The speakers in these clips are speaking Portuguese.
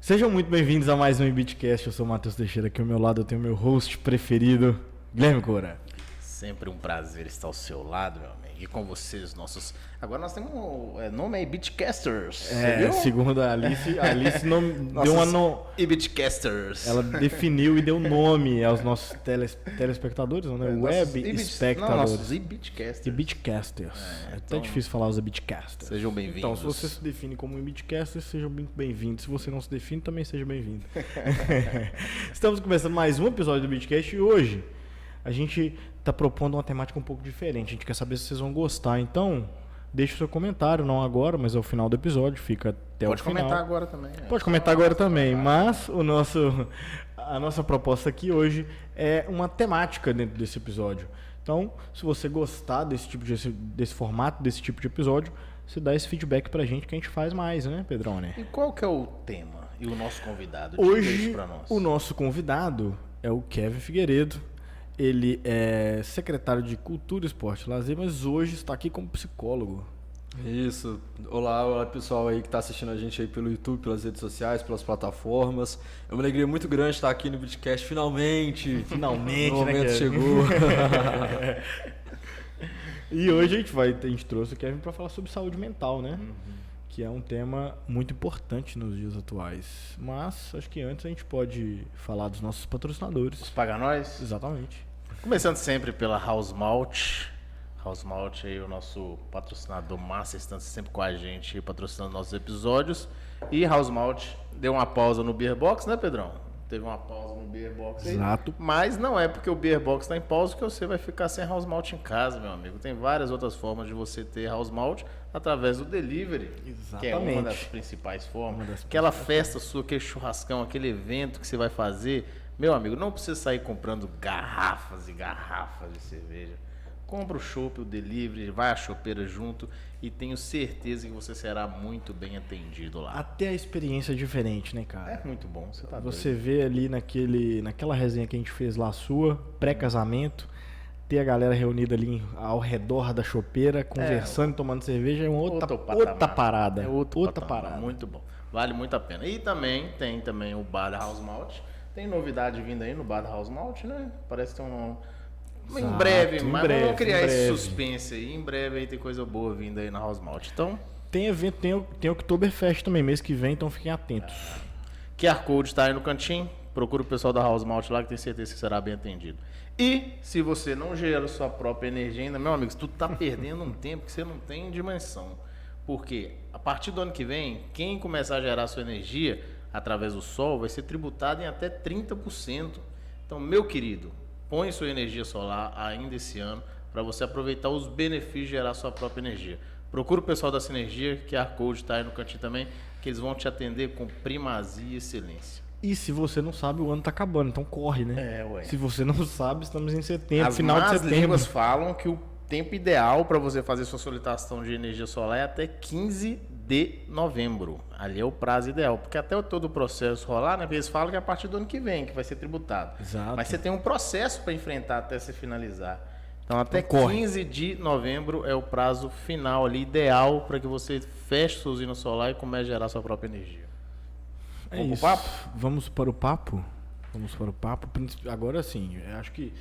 Sejam muito bem-vindos a mais um IBITcast. Eu sou o Matheus Teixeira, aqui ao meu lado eu tenho o meu host preferido, Guilherme Cora. Sempre um prazer estar ao seu lado, meu amigo. E com vocês, nossos... Agora nós temos nome aí, IBITcasters. Segundo a Alice deu uma... IBITcasters. Ela definiu e deu nome aos nossos telespectadores, né? Web espectadores. Nossos IBITcasters. IBITcasters. É até difícil falar os IBITcasters. Sejam bem-vindos. Então, se você se define como um IBITcaster, seja muito bem-vindo. Se você não se define, também seja bem-vindo. Estamos começando mais um episódio do IBITcast e hoje a gente está propondo uma temática um pouco diferente. A gente quer saber se vocês vão gostar. Então, deixe o seu comentário, não agora, mas ao final do episódio. Fica até o final. Pode comentar agora também. Pode comentar agora também. Mas a nossa proposta aqui hoje é uma temática dentro desse episódio. Então, se você gostar desse formato, desse tipo de episódio, você dá esse feedback pra gente que a gente faz mais, né, Pedrone? E qual que é o tema e o nosso convidado? Hoje, pra nós. O nosso convidado é o Kevin Figueiredo. Ele é secretário de Cultura, Esporte e Lazer, mas hoje está aqui como psicólogo. Isso. Olá pessoal aí que está assistindo a gente aí pelo YouTube, pelas redes sociais, pelas plataformas. É uma alegria muito grande estar aqui no IBITcast, finalmente. Finalmente, o momento né, chegou. E hoje a gente trouxe o Kevin para falar sobre saúde mental, né? Que é um tema muito importante nos dias atuais. Mas acho que antes a gente pode falar dos nossos patrocinadores. Os Paga Nós? Exatamente. Começando sempre pela House Malt. House Malt aí, o nosso patrocinador massa, estando sempre com a gente, patrocinando nossos episódios. E House Malt deu uma pausa no Beer Box, né, Pedrão? Teve uma pausa no Beer Box aí. Exato. Mas não é porque o Beer Box está em pausa que você vai ficar sem House Malt em casa, meu amigo. Tem várias outras formas de você ter House Malt através do delivery. Exatamente. Que é uma das principais formas. Aquela festa sua, aquele churrascão, aquele evento que você vai fazer. Meu amigo, não precisa sair comprando garrafas e garrafas de cerveja. Compra o chopp, o delivery, vai à chopeira junto e tenho certeza que você será muito bem atendido lá. Até a experiência é diferente, né, cara? É muito bom, você tá Você doido. vê ali naquela resenha que a gente fez lá sua, pré-casamento, ter a galera reunida ali ao redor da chopeira, conversando, tomando cerveja, é outra parada. É outra parada. patamar, muito bom. Vale muito a pena. E também tem o Bar da House Malt. Tem novidade vindo aí no Bar da House Malt, né? Parece que tem um... Exato, em breve, mas breve, vamos criar em esse breve. suspense aí. Em breve aí tem coisa boa vindo aí na House Malt. Então, Tem evento, tem Oktoberfest também, mês que vem, então fiquem atentos. QR Code tá aí no cantinho. Procura o pessoal da House Malt lá que tem certeza que será bem atendido. E se você não gera sua própria energia ainda, meu amigo, tu tá perdendo um tempo que você não tem dimensão. Porque a partir do ano que vem, quem começar a gerar sua energia através do sol vai ser tributado em até 30%. Então, meu querido, põe sua energia solar ainda esse ano para você aproveitar os benefícios de gerar sua própria energia. Procura o pessoal da Sinergia, QR Code está aí no cantinho também, que eles vão te atender com primazia e excelência. E se você não sabe, o ano tá acabando, então corre, né? Ué. Se você não sabe, estamos em setembro, As final de más setembro. línguas falam que o tempo ideal para você fazer sua solicitação de energia solar é até 15 de novembro. Ali é o prazo ideal, porque até todo o processo rolar, né? Eles falam que é a partir do ano que vem que vai ser tributado. Exato. Mas você tem um processo para enfrentar até você finalizar. Então até Então, corre. 15 de novembro é o prazo final ali, ideal para que você feche sua usina solar e comece a gerar sua própria energia. É Vamos isso. pro papo? Vamos para o papo? Vamos para o papo. Agora sim, eu acho que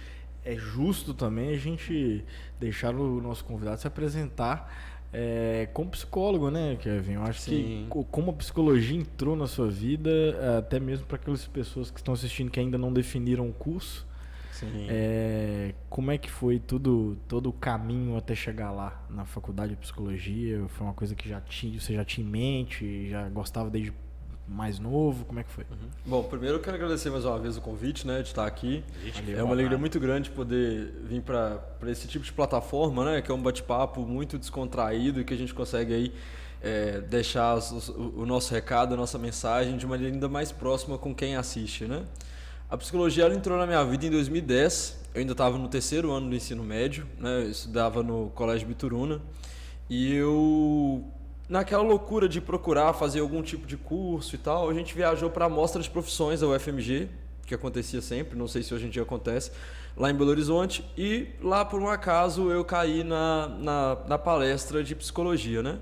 é justo também a gente deixar o nosso convidado se apresentar como psicólogo, né, Kevin? Eu acho Sim. que como a psicologia entrou na sua vida, até mesmo para aquelas pessoas que estão assistindo que ainda não definiram o curso, Sim. como é que foi todo o caminho até chegar lá na faculdade de psicologia? Foi uma coisa que você já tinha em mente, já gostava desde mais novo? Como é que foi? Bom, primeiro eu quero agradecer mais uma vez o convite, né, de estar aqui. Valeu, É uma alegria muito grande poder vir para esse tipo de plataforma, né, que é um bate-papo muito descontraído e que a gente consegue aí deixar o nosso recado, a nossa mensagem de maneira ainda mais próxima com quem assiste, né? A psicologia ela entrou na minha vida em 2010. Eu ainda estava no terceiro ano do ensino médio, né? Eu estudava no Colégio Bituruna e eu, naquela loucura de procurar fazer algum tipo de curso e tal, a gente viajou para a Mostra de Profissões da UFMG, que acontecia sempre, não sei se hoje em dia acontece, lá em Belo Horizonte, e lá por um acaso eu caí na palestra de psicologia, né?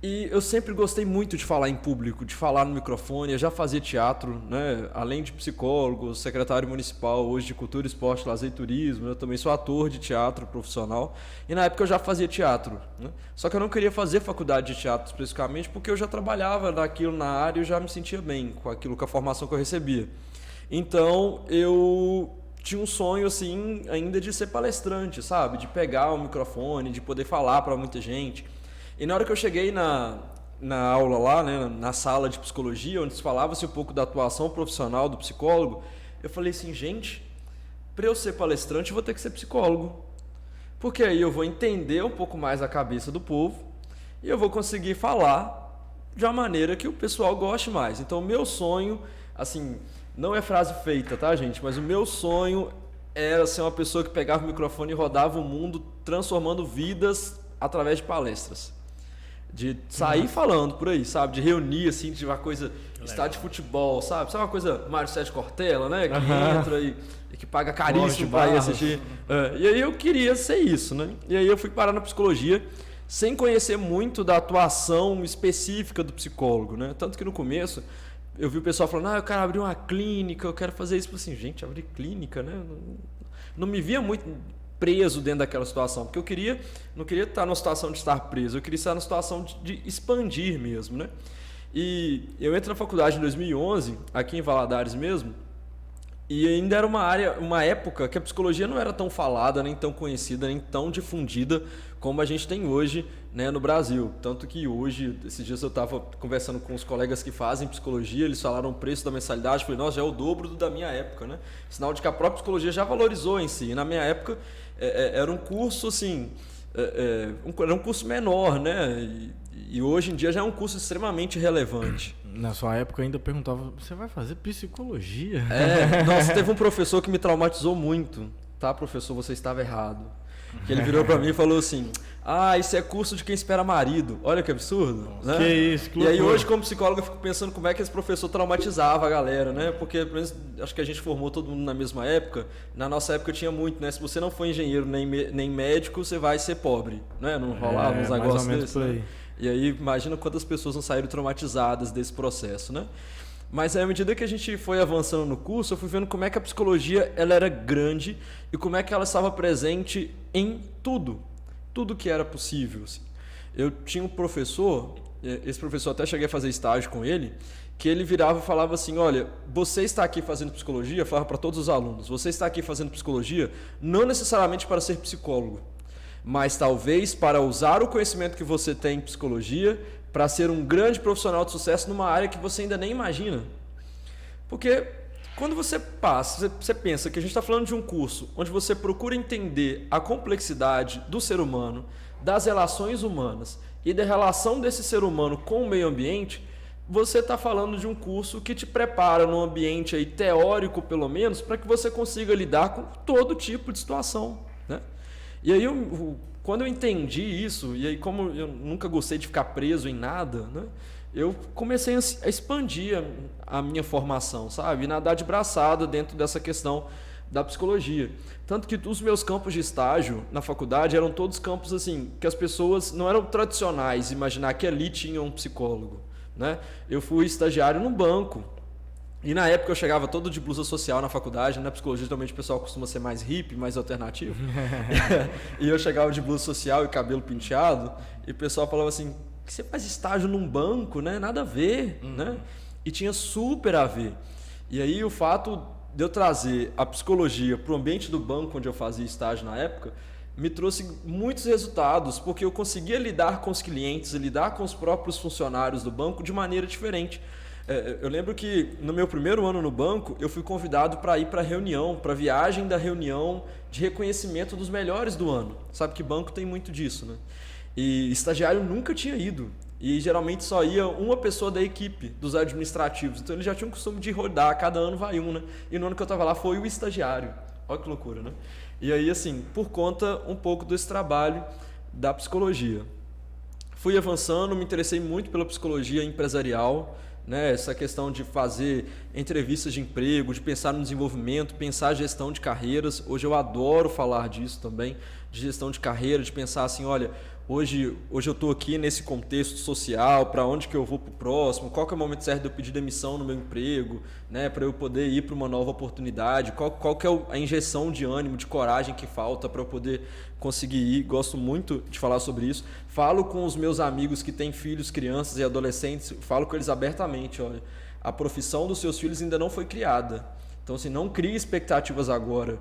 E eu sempre gostei muito de falar em público, de falar no microfone. Eu já fazia teatro, né? Além de psicólogo, secretário municipal, hoje de Cultura, Esporte, Lazer e Turismo. Eu também sou ator de teatro profissional. E na época eu já fazia teatro, né? Só que eu não queria fazer faculdade de teatro especificamente porque eu já trabalhava naquilo na área e eu já me sentia bem com aquilo, com a formação que eu recebia. Então eu tinha um sonho assim ainda de ser palestrante, sabe? De pegar o microfone, de poder falar para muita gente. E na hora que eu cheguei na aula lá, né, na sala de psicologia, onde se falava-se um pouco da atuação profissional do psicólogo, eu falei assim, gente, para eu ser palestrante eu vou ter que ser psicólogo. Porque aí eu vou entender um pouco mais a cabeça do povo e eu vou conseguir falar de uma maneira que o pessoal goste mais. Então o meu sonho, assim, não é frase feita, tá, gente? Mas o meu sonho era ser uma pessoa que pegava o microfone e rodava o mundo transformando vidas através de palestras. De sair falando por aí, sabe? De reunir, assim, de uma coisa, estádio de futebol, sabe? Sabe uma coisa Mário Sérgio Cortella, né? Que entra e que paga caríssimo para ir assistir. E aí eu queria ser isso, né? E aí eu fui parar na psicologia sem conhecer muito da atuação específica do psicólogo, né? Tanto que no começo eu vi o pessoal falando, eu quero abrir uma clínica, eu quero fazer isso. Eu falei assim, gente, abrir clínica, né? Não me via muito preso dentro daquela situação, porque eu não queria estar numa situação de estar preso, eu queria estar numa situação de expandir mesmo, né? E eu entrei na faculdade em 2011, aqui em Valadares mesmo, e ainda era uma época que a psicologia não era tão falada, nem tão conhecida, nem tão difundida como a gente tem hoje, né, no Brasil. Tanto que hoje, esses dias eu estava conversando com os colegas que fazem psicologia, eles falaram o preço da mensalidade, eu falei, nossa, já é o dobro da minha época, né? Sinal de que a própria psicologia já valorizou em si. E na minha época era um curso assim, era um curso menor, né? E hoje em dia já é um curso extremamente relevante. Na sua época eu ainda perguntava, você vai fazer psicologia? Nossa, teve um professor que me traumatizou muito. Tá, professor, você estava errado. Que ele virou pra mim e falou assim, isso é curso de quem espera marido. Olha que absurdo. Né? Que isso, que loucura. E aí hoje, como psicólogo, eu fico pensando como é que esse professor traumatizava a galera, né? Porque, pelo menos, acho que a gente formou todo mundo na mesma época. Na nossa época tinha muito, né? Se você não for engenheiro nem médico, você vai ser pobre, né? Não rolava uns negócios desses, né? E aí, imagina quantas pessoas não saíram traumatizadas desse processo, né? Mas à medida que a gente foi avançando no curso, eu fui vendo como é que a psicologia ela era grande e como é que ela estava presente em tudo que era possível. Assim. Eu tinha um professor, esse professor até cheguei a fazer estágio com ele, que ele virava e falava assim, olha, você está aqui fazendo psicologia, falava para todos os alunos, você está aqui fazendo psicologia não necessariamente para ser psicólogo, mas talvez para usar o conhecimento que você tem em psicologia para ser um grande profissional de sucesso numa área que você ainda nem imagina. Porque quando você pensa que a gente está falando de um curso onde você procura entender a complexidade do ser humano, das relações humanas e da relação desse ser humano com o meio ambiente, você está falando de um curso que te prepara num ambiente aí teórico, pelo menos, para que você consiga lidar com todo tipo de situação, né? E aí, quando eu entendi isso, e aí como eu nunca gostei de ficar preso em nada, né, eu comecei a expandir a minha formação, sabe? E nadar de braçada dentro dessa questão da psicologia. Tanto que os meus campos de estágio na faculdade eram todos campos assim, que as pessoas não eram tradicionais, imaginar que ali tinha um psicólogo, né? Eu fui estagiário num banco. E na época eu chegava todo de blusa social na faculdade, na psicologia geralmente o pessoal costuma ser mais hippie, mais alternativo. E eu chegava de blusa social e cabelo penteado, e o pessoal falava assim, que você faz estágio num banco, né? Nada a ver, né? E tinha super a ver. E aí o fato de eu trazer a psicologia para o ambiente do banco onde eu fazia estágio na época, me trouxe muitos resultados, porque eu conseguia lidar com os clientes, lidar com os próprios funcionários do banco de maneira diferente. Eu lembro que no meu primeiro ano no banco, eu fui convidado para ir para a reunião, para a viagem da reunião de reconhecimento dos melhores do ano. Sabe que banco tem muito disso, né? E estagiário nunca tinha ido. E geralmente só ia uma pessoa da equipe, dos administrativos. Então eles já tinham o costume de rodar, cada ano vai um, né? E no ano que eu estava lá foi o estagiário. Olha que loucura, né? E aí, assim, por conta um pouco desse trabalho da psicologia. Fui avançando, me interessei muito pela psicologia empresarial, né? Essa questão de fazer entrevistas de emprego, de pensar no desenvolvimento, pensar gestão de carreiras. Hoje eu adoro falar disso também, de gestão de carreira, de pensar assim, olha, hoje eu estou aqui nesse contexto social, para onde que eu vou para o próximo, qual que é o momento certo de eu pedir demissão no meu emprego, né? Para eu poder ir para uma nova oportunidade, qual que é a injeção de ânimo, de coragem que falta para eu poder conseguir ir. Gosto muito de falar sobre isso. Falo com os meus amigos que têm filhos, crianças e adolescentes, falo com eles abertamente, olha, a profissão dos seus filhos ainda não foi criada. Então, assim, não crie expectativas agora.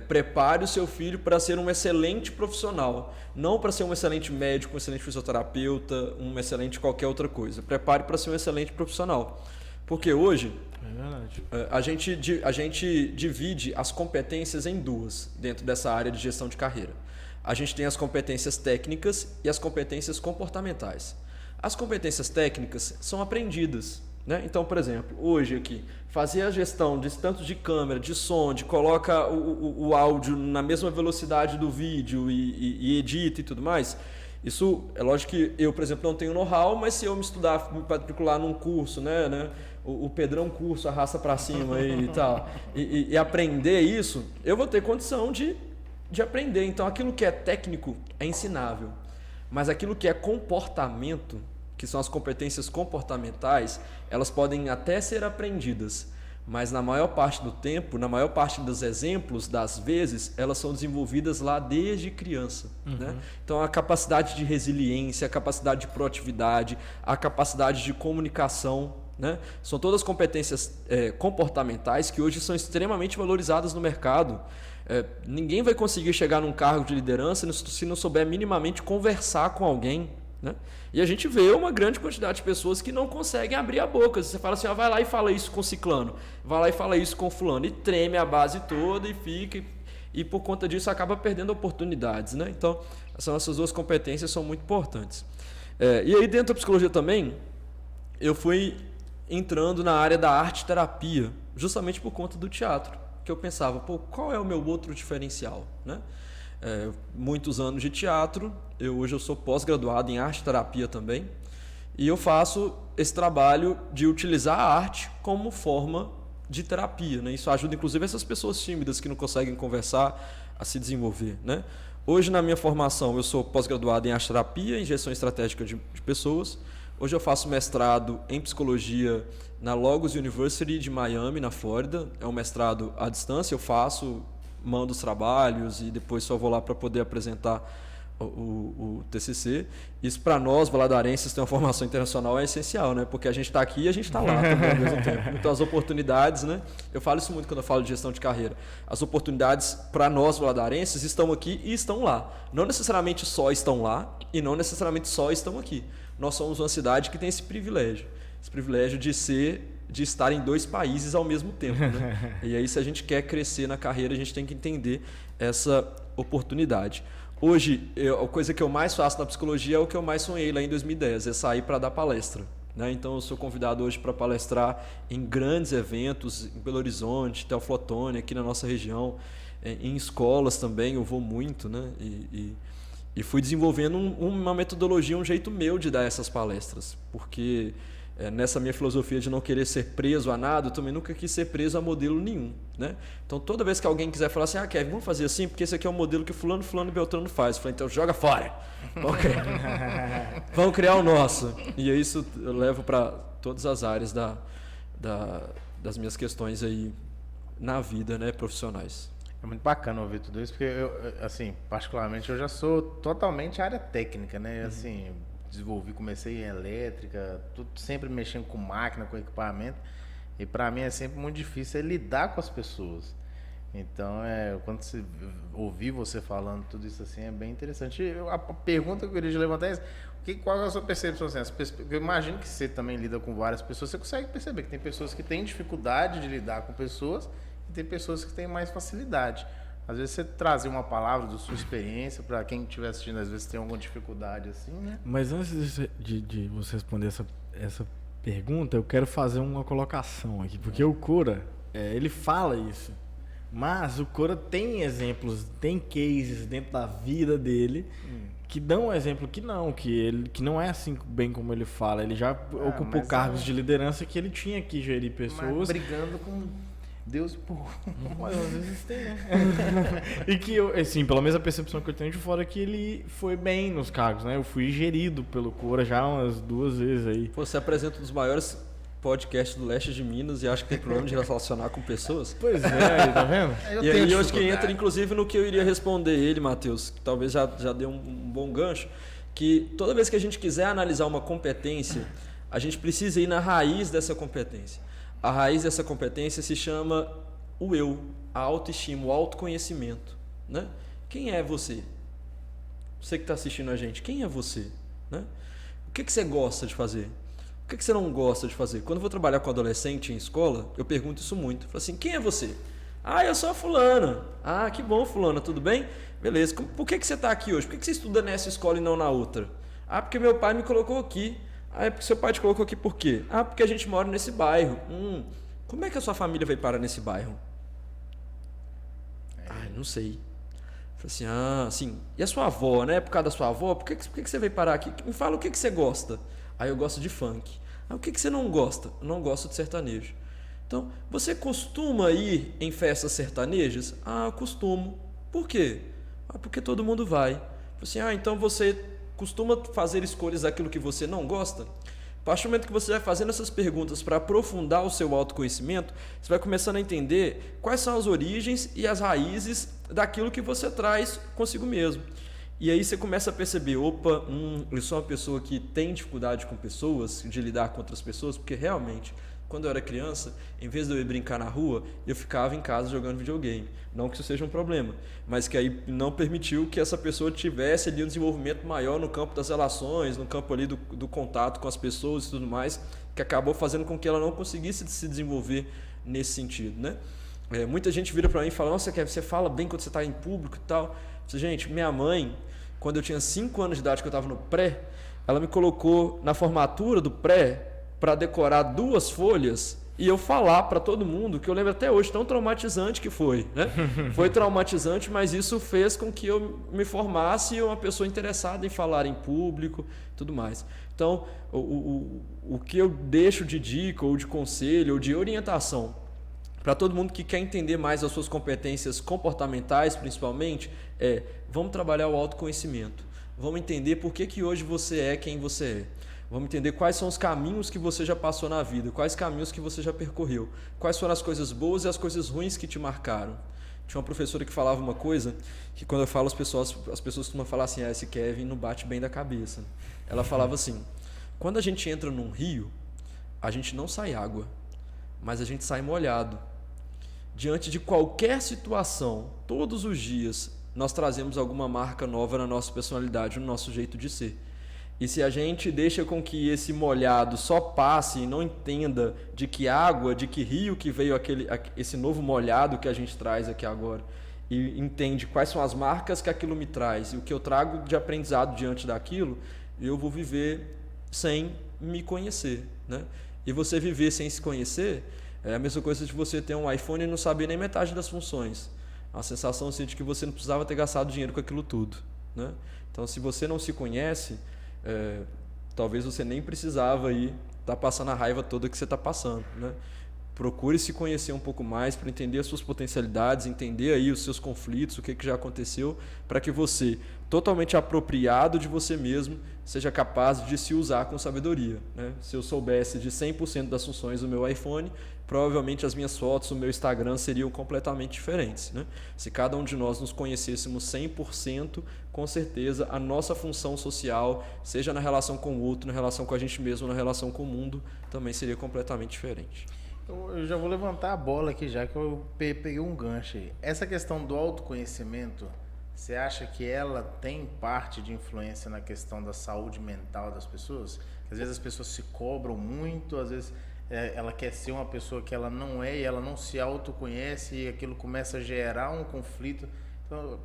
Prepare o seu filho para ser um excelente profissional, não para ser um excelente médico, um excelente fisioterapeuta, um excelente qualquer outra coisa. Prepare para ser um excelente profissional. Porque hoje a gente divide as competências em duas dentro dessa área de gestão de carreira. A gente tem as competências técnicas e as competências comportamentais. As competências técnicas são aprendidas, né? Então, por exemplo, hoje aqui, fazer a gestão de tanto de câmera, de som, de coloca o áudio na mesma velocidade do vídeo e edita e tudo mais, isso é lógico que eu, por exemplo, não tenho know-how, mas se eu me estudar, me matricular num curso, né, o Pedrão curso, arrasta para cima e tal, e aprender isso, eu vou ter condição de aprender. Então, aquilo que é técnico é ensinável, mas aquilo que é comportamento, que são as competências comportamentais, elas podem até ser aprendidas, mas na maior parte do tempo, na maior parte dos exemplos, das vezes, elas são desenvolvidas lá desde criança. Né? Então, a capacidade de resiliência, a capacidade de proatividade, a capacidade de comunicação, né? São todas competências comportamentais que hoje são extremamente valorizadas no mercado. Ninguém vai conseguir chegar num cargo de liderança se não souber minimamente conversar com alguém, né? E a gente vê uma grande quantidade de pessoas que não conseguem abrir a boca. Você fala assim, vai lá e fala isso com ciclano, vai lá e fala isso com fulano, e treme a base toda e fica, e por conta disso acaba perdendo oportunidades, né? Então, essas duas competências são muito importantes. E aí dentro da psicologia também, eu fui entrando na área da arte-terapia, justamente por conta do teatro, que eu pensava, qual é o meu outro diferencial, né? Muitos anos de teatro, hoje eu sou pós-graduado em arte-terapia também, e eu faço esse trabalho de utilizar a arte como forma de terapia, né? Isso ajuda inclusive essas pessoas tímidas que não conseguem conversar a se desenvolver, né? Hoje na minha formação eu sou pós-graduado em arte-terapia, em gestão estratégica de pessoas. Hoje eu faço mestrado em psicologia na Logos University de Miami, na Flórida. É um mestrado à distância, eu faço, mando os trabalhos e depois só vou lá para poder apresentar o TCC. Isso para nós, valadarenses, ter uma formação internacional é essencial, né? Porque a gente está aqui e a gente está lá também ao mesmo tempo. Então as oportunidades, né? Eu falo isso muito quando eu falo de gestão de carreira. As oportunidades para nós, valadarenses, estão aqui e estão lá. Não necessariamente só estão lá e não necessariamente só estão aqui. Nós somos uma cidade que tem esse privilégio de estar em dois países ao mesmo tempo, né? E aí, se a gente quer crescer na carreira, a gente tem que entender essa oportunidade. Hoje, a coisa que eu mais faço na psicologia é o que eu mais sonhei lá em 2010, é sair para dar palestra, né? Então, eu sou convidado hoje para palestrar em grandes eventos, em Belo Horizonte, Teoflotone, aqui na nossa região, em escolas também, eu vou muito, né? E fui desenvolvendo uma metodologia, um jeito meu de dar essas palestras, porque nessa minha filosofia de não querer ser preso a nada, eu também nunca quis ser preso a modelo nenhum, né? Então toda vez que alguém quiser falar assim, Kevin, vamos fazer assim, porque esse aqui é o modelo que fulano e Beltrano faz, eu falei, então joga fora, vamos criar o nosso. E isso eu levo para todas as áreas das minhas questões aí na vida, né, profissionais. É muito bacana ouvir tudo isso, porque eu, assim, particularmente, eu já sou totalmente área técnica, né? Assim, comecei em elétrica, tudo sempre mexendo com máquina, com equipamento, e para mim é sempre muito difícil lidar com as pessoas. Então, quando ouvir você falando tudo isso assim, é bem interessante. A pergunta que eu queria levantar é qual é a sua percepção? Assim, eu imagino que você também lida com várias pessoas, você consegue perceber que tem pessoas que têm dificuldade de lidar com pessoas, e tem pessoas que têm mais facilidade. Às vezes você trazer uma palavra da sua experiência para quem estiver assistindo, às vezes tem alguma dificuldade assim, né? Mas antes de você responder essa pergunta, eu quero fazer uma colocação aqui, porque o Cora, ele fala isso, mas o Cora tem exemplos, tem cases dentro da vida dele que dão um exemplo que não é assim bem como ele fala. Ele já ocupou cargos de liderança que ele tinha que gerir pessoas. Mas brigando com Deus e povo. Mas às vezes tem, né? E que eu, assim, pelo menos a percepção que eu tenho de fora é que ele foi bem nos cargos, né? Eu fui gerido pelo Cora já umas 2 vezes aí. Você apresenta um dos maiores podcasts do leste de Minas e acha que tem problema de relacionar com pessoas? Pois é, tá vendo? E aí eu acho que entra inclusive no que eu iria responder ele, Matheus, que talvez já deu um bom gancho, que toda vez que a gente quiser analisar uma competência, a gente precisa ir na raiz dessa competência. A raiz dessa competência se chama o eu, a autoestima, o autoconhecimento, né? Quem é você? Você que está assistindo a gente, quem é você? Né? O que você gosta de fazer? O que você não gosta de fazer? Quando eu vou trabalhar com adolescente em escola, eu pergunto isso muito. Eu falo assim, quem é você? Ah, eu sou a fulana. Ah, que bom, fulana, tudo bem? Beleza. Por que você está aqui hoje? Por que você estuda nessa escola e não na outra? Ah, porque meu pai me colocou aqui. Ah, é porque seu pai te colocou aqui por quê? Ah, porque a gente mora nesse bairro. Como é que a sua família veio parar nesse bairro? Ah, não sei. Eu falei assim, e a sua avó, né? Por causa da sua avó, por que você veio parar aqui? Me fala o que você gosta. Aí eu gosto de funk. Ah, o que você não gosta? Eu não gosto de sertanejo. Então, você costuma ir em festas sertanejas? Ah, eu costumo. Por quê? Ah, porque todo mundo vai. Eu falei assim, então você costuma fazer escolhas daquilo que você não gosta? A partir do momento que você vai fazendo essas perguntas para aprofundar o seu autoconhecimento, você vai começando a entender quais são as origens e as raízes daquilo que você traz consigo mesmo. E aí você começa a perceber, opa, eu sou uma pessoa que tem dificuldade com pessoas, de lidar com outras pessoas, porque realmente, quando eu era criança, em vez de eu ir brincar na rua, eu ficava em casa jogando videogame. Não que isso seja um problema, mas que aí não permitiu que essa pessoa tivesse ali um desenvolvimento maior no campo das relações, no campo ali do contato com as pessoas e tudo mais, que acabou fazendo com que ela não conseguisse se desenvolver nesse sentido, né? Muita gente vira para mim e fala, nossa, você fala bem quando você está em público e tal. Gente, minha mãe, quando eu tinha 5 anos de idade, que eu estava no pré, ela me colocou na formatura do pré para decorar 2 folhas e eu falar para todo mundo, que eu lembro até hoje, tão traumatizante que foi, né? Foi traumatizante, mas isso fez com que eu me formasse uma pessoa interessada em falar em público e tudo mais. Então, o que eu deixo de dica, ou de conselho, ou de orientação para todo mundo que quer entender mais as suas competências comportamentais, principalmente, vamos trabalhar o autoconhecimento. Vamos entender por que hoje você é quem você é. Vamos entender quais são os caminhos que você já passou na vida, quais caminhos que você já percorreu, quais foram as coisas boas e as coisas ruins que te marcaram. Tinha uma professora que falava uma coisa, que quando eu falo as pessoas costumam falar assim, esse Kevin não bate bem da cabeça. Ela falava assim, quando a gente entra num rio, a gente não sai água, mas a gente sai molhado. Diante de qualquer situação, todos os dias, nós trazemos alguma marca nova na nossa personalidade, no nosso jeito de ser. E se a gente deixa com que esse molhado só passe e não entenda de que água, de que rio que veio esse novo molhado que a gente traz aqui agora, e entende quais são as marcas que aquilo me traz e o que eu trago de aprendizado diante daquilo, eu vou viver sem me conhecer, né? E você viver sem se conhecer é a mesma coisa de você ter um iPhone e não saber nem metade das funções. A sensação assim, de que você não precisava ter gastado dinheiro com aquilo tudo, né? Então, se você não se conhece, talvez você nem precisava estar passando a raiva toda que você está passando, né? Procure se conhecer um pouco mais para entender as suas potencialidades, entender aí os seus conflitos, o que já aconteceu, para que você, totalmente apropriado de você mesmo, seja capaz de se usar com sabedoria, né? Se eu soubesse de 100% das funções do meu iPhone, provavelmente as minhas fotos, o meu Instagram seriam completamente diferentes, né? Se cada um de nós nos conhecêssemos 100%, com certeza a nossa função social, seja na relação com o outro, na relação com a gente mesmo, na relação com o mundo, também seria completamente diferente. Eu já vou levantar a bola aqui, já que eu peguei um gancho aí. Essa questão do autoconhecimento, você acha que ela tem parte de influência na questão da saúde mental das pessoas? Às vezes as pessoas se cobram muito, às vezes ela quer ser uma pessoa que ela não é e ela não se autoconhece e aquilo começa a gerar um conflito. Então,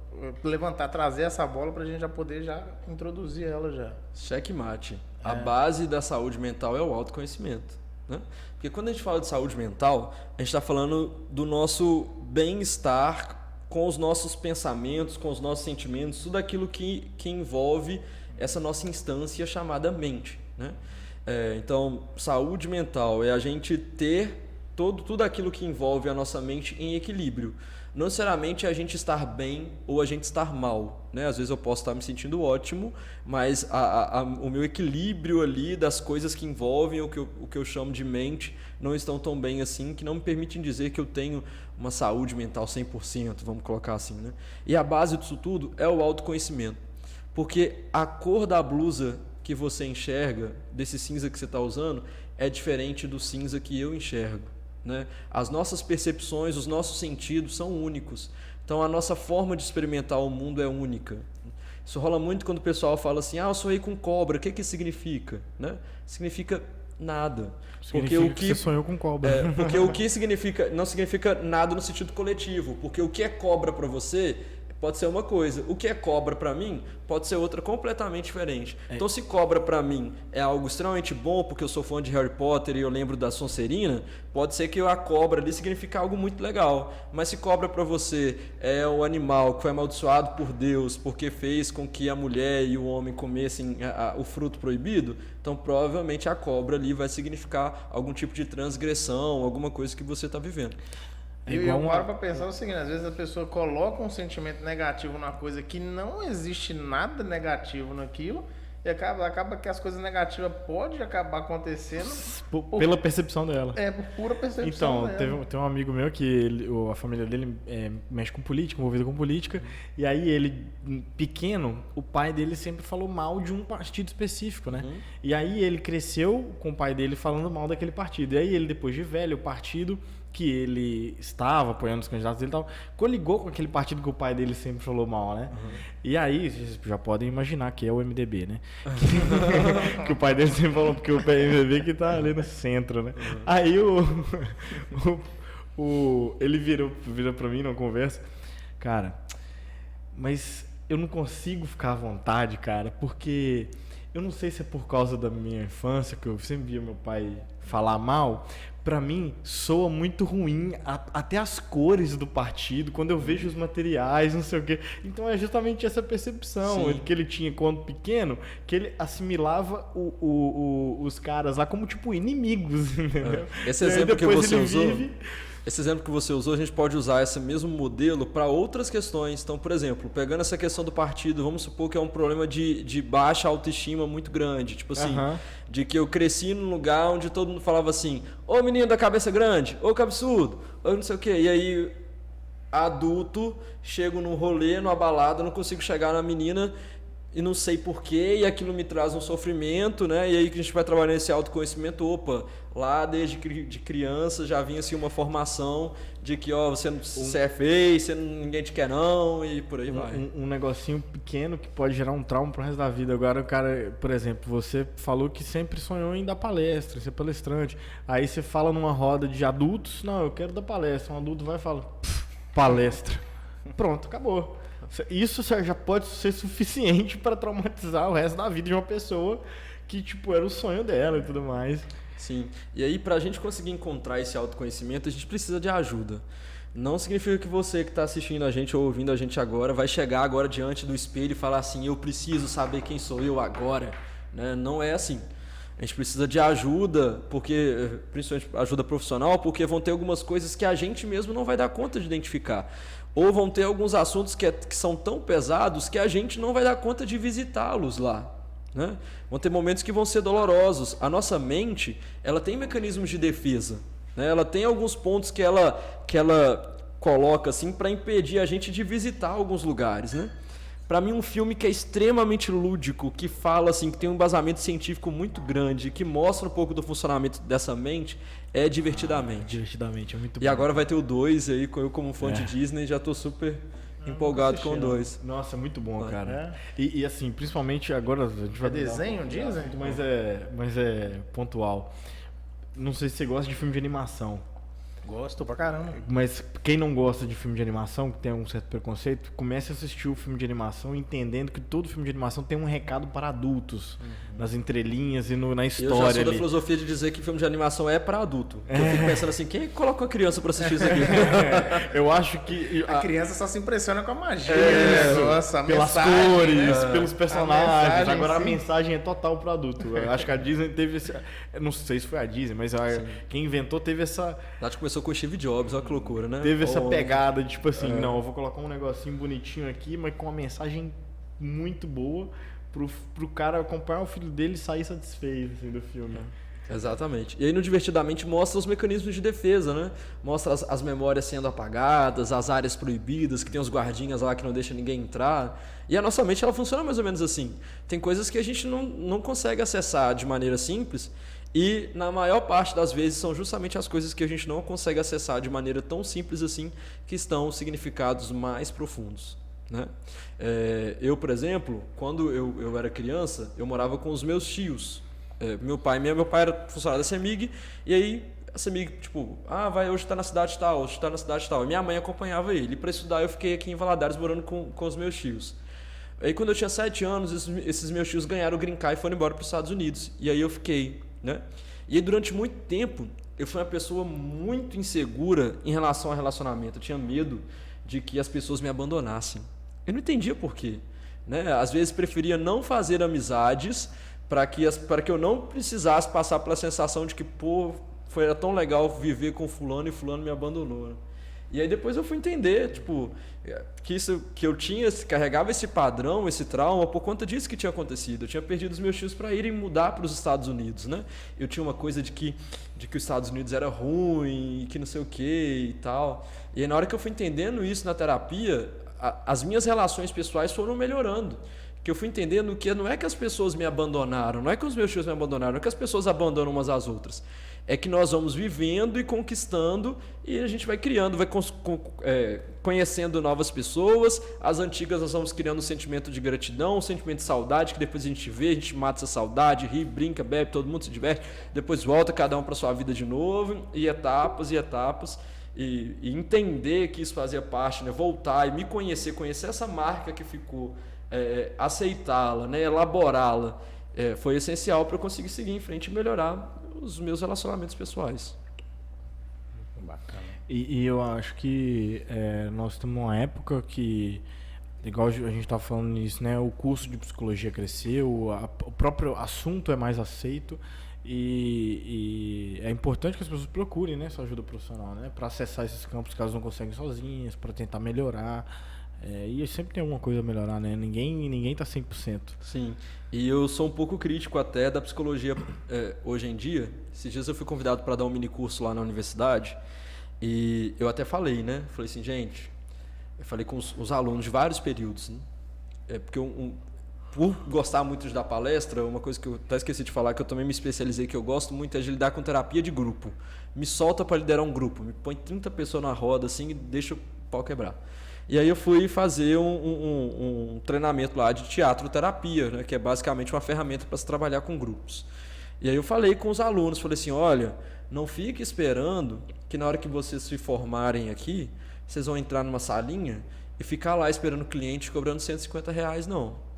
trazer essa bola para a gente já poder já introduzir ela já. Checkmate. A base da saúde mental é o autoconhecimento, né? Porque quando a gente fala de saúde mental, a gente está falando do nosso bem-estar com os nossos pensamentos, com os nossos sentimentos, tudo aquilo que envolve essa nossa instância chamada mente, né? Então, saúde mental é a gente ter tudo aquilo que envolve a nossa mente em equilíbrio. Não necessariamente é a gente estar bem ou a gente estar mal, né? Às vezes eu posso estar me sentindo ótimo, mas o meu equilíbrio ali das coisas que envolvem o que eu chamo de mente não estão tão bem assim, que não me permitem dizer que eu tenho uma saúde mental 100%, vamos colocar assim, né? E a base disso tudo é o autoconhecimento. Porque a cor da blusa que você enxerga, desse cinza que você está usando, é diferente do cinza que eu enxergo, né? As nossas percepções, os nossos sentidos são únicos. Então a nossa forma de experimentar o mundo é única. Isso rola muito quando o pessoal fala assim: eu sonhei com cobra, o que isso significa? Né? Significa nada. Significa porque você sonhou com cobra. Porque o que significa, não significa nada no sentido coletivo. Porque o que é cobra para você pode ser uma coisa, o que é cobra para mim pode ser outra completamente diferente. Então, se cobra para mim é algo extremamente bom, porque eu sou fã de Harry Potter e eu lembro da Sonserina, pode ser que a cobra ali signifique algo muito legal. Mas se cobra para você é o animal que foi amaldiçoado por Deus porque fez com que a mulher e o homem comessem o fruto proibido, então provavelmente a cobra ali vai significar algum tipo de transgressão, alguma coisa que você está vivendo. Eu paro pra pensar o seguinte: às vezes a pessoa coloca um sentimento negativo numa coisa que não existe nada negativo naquilo, e acaba que as coisas negativas podem acabar acontecendo pela percepção dela. Por pura percepção. Então, tem um amigo meu que a família dele mexe com política, envolvida com política, e aí ele, pequeno, o pai dele sempre falou mal de um partido específico, né? E aí ele cresceu com o pai dele falando mal daquele partido. E aí ele, depois de velho, o partido que ele estava apoiando os candidatos dele e tal, coligou com aquele partido que o pai dele sempre falou mal, né? E aí, vocês já podem imaginar que é o MDB, né? Que o pai dele sempre falou, porque o MDB que tá ali no centro, né? Aí ele vira pra mim numa conversa: cara, mas eu não consigo ficar à vontade, cara, porque eu não sei se é por causa da minha infância, que eu sempre via meu pai falar mal. Pra mim, soa muito ruim até as cores do partido, quando eu vejo os materiais, não sei o quê. Então é justamente essa percepção que ele tinha quando pequeno, que ele assimilava os caras lá como tipo inimigos, entendeu? Esse exemplo que você usou... Esse exemplo que você usou, a gente pode usar esse mesmo modelo para outras questões. Então, por exemplo, pegando essa questão do partido, vamos supor que é um problema de baixa autoestima muito grande. Tipo assim, de que eu cresci num lugar onde todo mundo falava assim: ô menino da cabeça grande, ô cabeçudo, ou não sei o quê. E aí, adulto, chego num rolê, numa balada, não consigo chegar na menina e não sei porquê, e aquilo me traz um sofrimento, né? E aí que a gente vai trabalhar nesse autoconhecimento, lá desde de criança já vinha assim uma formação de que você é feio, ninguém te quer não, e por aí vai. Um negocinho pequeno que pode gerar um trauma pro resto da vida. Agora o cara, por exemplo, você falou que sempre sonhou em dar palestra, ser palestrante. Aí você fala numa roda de adultos: não, eu quero dar palestra. Um adulto vai e fala: palestra. Pronto, acabou. Isso já pode ser suficiente para traumatizar o resto da vida de uma pessoa que, tipo, era o sonho dela e tudo mais. Sim. E aí, para a gente conseguir encontrar esse autoconhecimento, a gente precisa de ajuda. Não significa que você que está assistindo a gente ou ouvindo a gente agora vai chegar agora diante do espelho e falar assim: eu preciso saber quem sou eu agora. Né? Não é assim. A gente precisa de ajuda, principalmente ajuda profissional, porque vão ter algumas coisas que a gente mesmo não vai dar conta de identificar. Ou vão ter alguns assuntos que são tão pesados que a gente não vai dar conta de visitá-los lá. Né? Vão ter momentos que vão ser dolorosos. A nossa mente, ela tem mecanismos de defesa. Né? Ela tem alguns pontos que ela coloca assim para impedir a gente de visitar alguns lugares. Né? Para mim, um filme que é extremamente lúdico, que fala assim, que tem um embasamento científico muito grande, que mostra um pouco do funcionamento dessa mente, é Divertidamente. Divertidamente, é muito bom. E agora vai ter o 2 aí, eu como fã de Disney já tô super empolgado com o 2. Nossa, muito bom, cara. E assim, principalmente agora a gente vai desenho, Disney? Mas é pontual. Não sei se você gosta de filme de animação. Gosto pra caramba. Mas quem não gosta de filme de animação, que tem um certo preconceito, comece a assistir o filme de animação entendendo que todo filme de animação tem um recado para adultos. nas entrelinhas e na Eu história já sou da ali. filosofia de dizer que filme de animação é pra adulto. Eu fico pensando assim, quem coloca uma criança pra assistir isso aqui? Eu acho que A criança só se impressiona com a magia. Nossa, a pelas mensagem, cores, né? pelos A personagens. mensagem, Agora a sim. mensagem é total pro adulto. Eu acho que a Disney teve esse. Eu não sei se foi a Disney, mas quem inventou teve essa Acho que começou com o Steve Jobs, olha que loucura, né? pegada de tipo assim, não, eu vou colocar um negocinho bonitinho aqui, mas com uma mensagem muito boa pro cara acompanhar o filho dele e sair satisfeito assim, do filme. Exatamente. E aí no Divertidamente mostra os mecanismos de defesa, né? Mostra as memórias sendo apagadas, as áreas proibidas, que tem os guardinhas lá que não deixam ninguém entrar. E a nossa mente ela funciona mais ou menos assim. Tem coisas que a gente não consegue acessar de maneira simples e na maior parte das vezes são justamente as coisas que a gente não consegue acessar de maneira tão simples assim que estão os significados mais profundos. Né? Eu, por exemplo, quando eu era criança, eu morava com os meus tios. Meu pai era funcionário da CEMIG, e aí a CEMIG, tipo, hoje tá na cidade tal, hoje tá na cidade tal. E minha mãe acompanhava ele. E para estudar eu fiquei aqui em Valadares morando com os meus tios. Aí quando eu tinha 7 anos, esses meus tios ganharam o Green Card e foram embora para os Estados Unidos. E aí eu fiquei, né? E aí durante muito tempo, eu fui uma pessoa muito insegura em relação ao relacionamento. Eu tinha medo de que as pessoas me abandonassem. Eu não entendia por quê, né? Às vezes preferia não fazer amizades para que eu não precisasse passar pela sensação de que, era tão legal viver com fulano e fulano me abandonou. Né? E aí depois eu fui entender, tipo, que eu carregava esse padrão, esse trauma por conta disso que tinha acontecido. Eu tinha perdido os meus tios para irem mudar para os Estados Unidos, né? Eu tinha uma coisa de que os Estados Unidos era ruim, que não sei o que e tal. E aí na hora que eu fui entendendo isso na terapia, as minhas relações pessoais foram melhorando. Que eu fui entendendo que não é que as pessoas me abandonaram, não é que os meus tios me abandonaram, não é que as pessoas abandonam umas às outras. É que nós vamos vivendo e conquistando e a gente vai criando, vai conhecendo novas pessoas. As antigas nós vamos criando um sentimento de gratidão, um sentimento de saudade, que depois a gente mata essa saudade, ri, brinca, bebe, todo mundo se diverte, depois volta cada um para sua vida de novo, e etapas. E entender que isso fazia parte, né? Voltar e me conhecer essa marca que ficou, aceitá-la, né? Elaborá-la, foi essencial para eu conseguir seguir em frente e melhorar os meus relacionamentos pessoais. Bacana. E eu acho que nós estamos numa época que, igual a gente estava falando nisso, né? O curso de psicologia cresceu, o próprio assunto é mais aceito. E é importante que as pessoas procurem, né, sua ajuda profissional, né, para acessar esses campos que elas não conseguem sozinhas, para tentar melhorar. E sempre tem alguma coisa a melhorar, né? Ninguém tá 100%. Sim. E eu sou um pouco crítico até da psicologia hoje em dia. Esses dias eu fui convidado para dar um mini curso lá na universidade e eu até falei, né? Falei assim, gente, eu falei com os alunos de vários períodos, né? Porque por gostar muito da palestra, uma coisa que eu até esqueci de falar, que eu também me especializei, que eu gosto muito, é de lidar com terapia de grupo. Me solta para liderar um grupo, me põe 30 pessoas na roda assim e deixa o pau quebrar. E aí eu fui fazer um treinamento lá de teatro-terapia, né, que é basicamente uma ferramenta para se trabalhar com grupos. E aí eu falei com os alunos, falei assim, olha, não fique esperando que na hora que vocês se formarem aqui, vocês vão entrar numa salinha e ficar lá esperando o cliente cobrando R$150, não.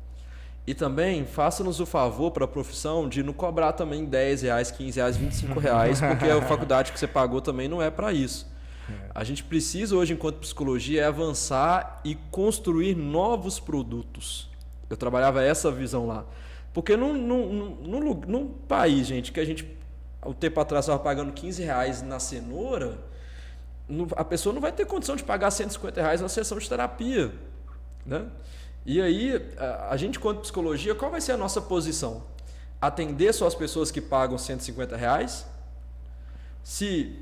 E também, faça-nos o favor para a profissão de não cobrar também R$10, R$15, R$25, porque a faculdade que você pagou também não é para isso. A gente precisa hoje, enquanto psicologia, avançar e construir novos produtos. Eu trabalhava essa visão lá. Porque num país, gente, que a gente, um tempo atrás, estava pagando R$15 na cenoura, a pessoa não vai ter condição de pagar R$150 na sessão de terapia, né? E aí, a gente, enquanto psicologia, qual vai ser a nossa posição? Atender só as pessoas que pagam R$150? Se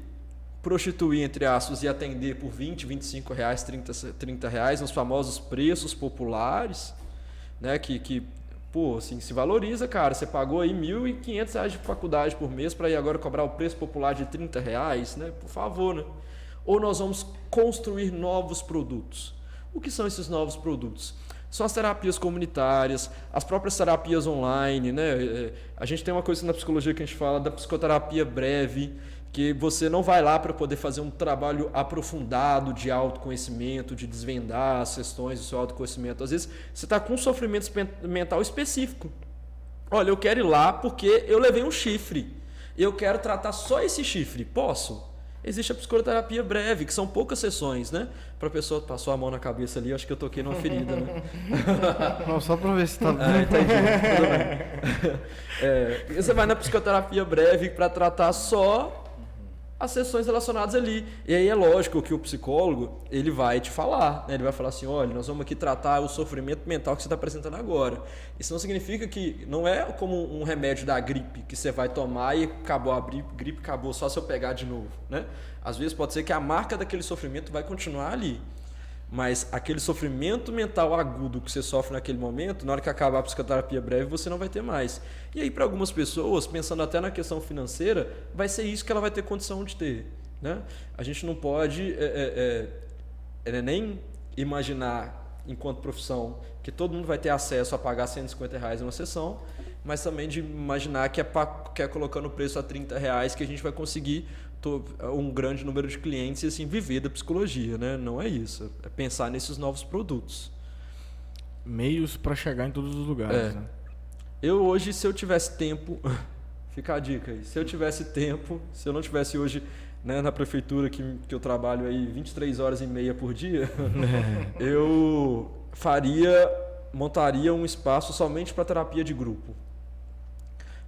prostituir, entre aspas, e atender por R$20, R$25, R$30, nos famosos preços populares, né? Que assim, se valoriza, cara. Você pagou aí R$1.500 de faculdade por mês para ir agora cobrar o preço popular de R$30, né? Por favor, né? Ou nós vamos construir novos produtos. O que são esses novos produtos? São as terapias comunitárias, as próprias terapias online, né? A gente tem uma coisa na psicologia que a gente fala da psicoterapia breve, que você não vai lá para poder fazer um trabalho aprofundado de autoconhecimento, de desvendar as questões do seu autoconhecimento. Às vezes você está com um sofrimento mental específico. Olha, eu quero ir lá porque eu levei um chifre. Eu quero tratar só esse chifre. Posso? Existe a psicoterapia breve, que são poucas sessões, né? Para a pessoa passou a mão na cabeça ali, acho que eu toquei numa ferida, né? Não, só para ver se tá bem. Entendi. Tudo bem. Você vai na psicoterapia breve para tratar só as sessões relacionadas ali. E aí é lógico que o psicólogo, ele vai te falar, né? Ele vai falar assim, olha, nós vamos aqui tratar o sofrimento mental que você está apresentando agora. Isso não significa que, não é como um remédio da gripe, que você vai tomar e acabou a gripe, acabou só se eu pegar de novo, né? Às vezes pode ser que a marca daquele sofrimento vai continuar ali. Mas aquele sofrimento mental agudo que você sofre naquele momento, na hora que acabar a psicoterapia breve, você não vai ter mais. E aí, para algumas pessoas, pensando até na questão financeira, vai ser isso que ela vai ter condição de ter, né? A gente não pode nem imaginar, enquanto profissão, que todo mundo vai ter acesso a pagar R$150 em uma sessão, mas também de imaginar que é colocando o preço a R$30 que a gente vai conseguir um grande número de clientes e assim viver da psicologia, né? Não é isso, é pensar nesses novos produtos. Meios para chegar em todos os lugares, né? Eu hoje, se eu tivesse tempo, fica a dica aí, se eu tivesse tempo, se eu não tivesse hoje, né, na prefeitura que eu trabalho aí 23 horas e meia por dia, eu montaria um espaço somente para terapia de grupo.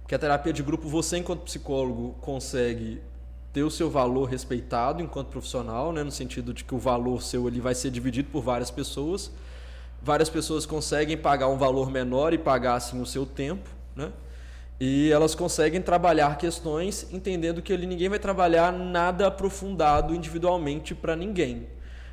Porque a terapia de grupo, você enquanto psicólogo consegue ter o seu valor respeitado enquanto profissional, né, no sentido de que o valor seu ali vai ser dividido por várias pessoas. Várias pessoas conseguem pagar um valor menor e pagar assim o seu tempo, né? E elas conseguem trabalhar questões entendendo que ali ninguém vai trabalhar nada aprofundado individualmente para ninguém,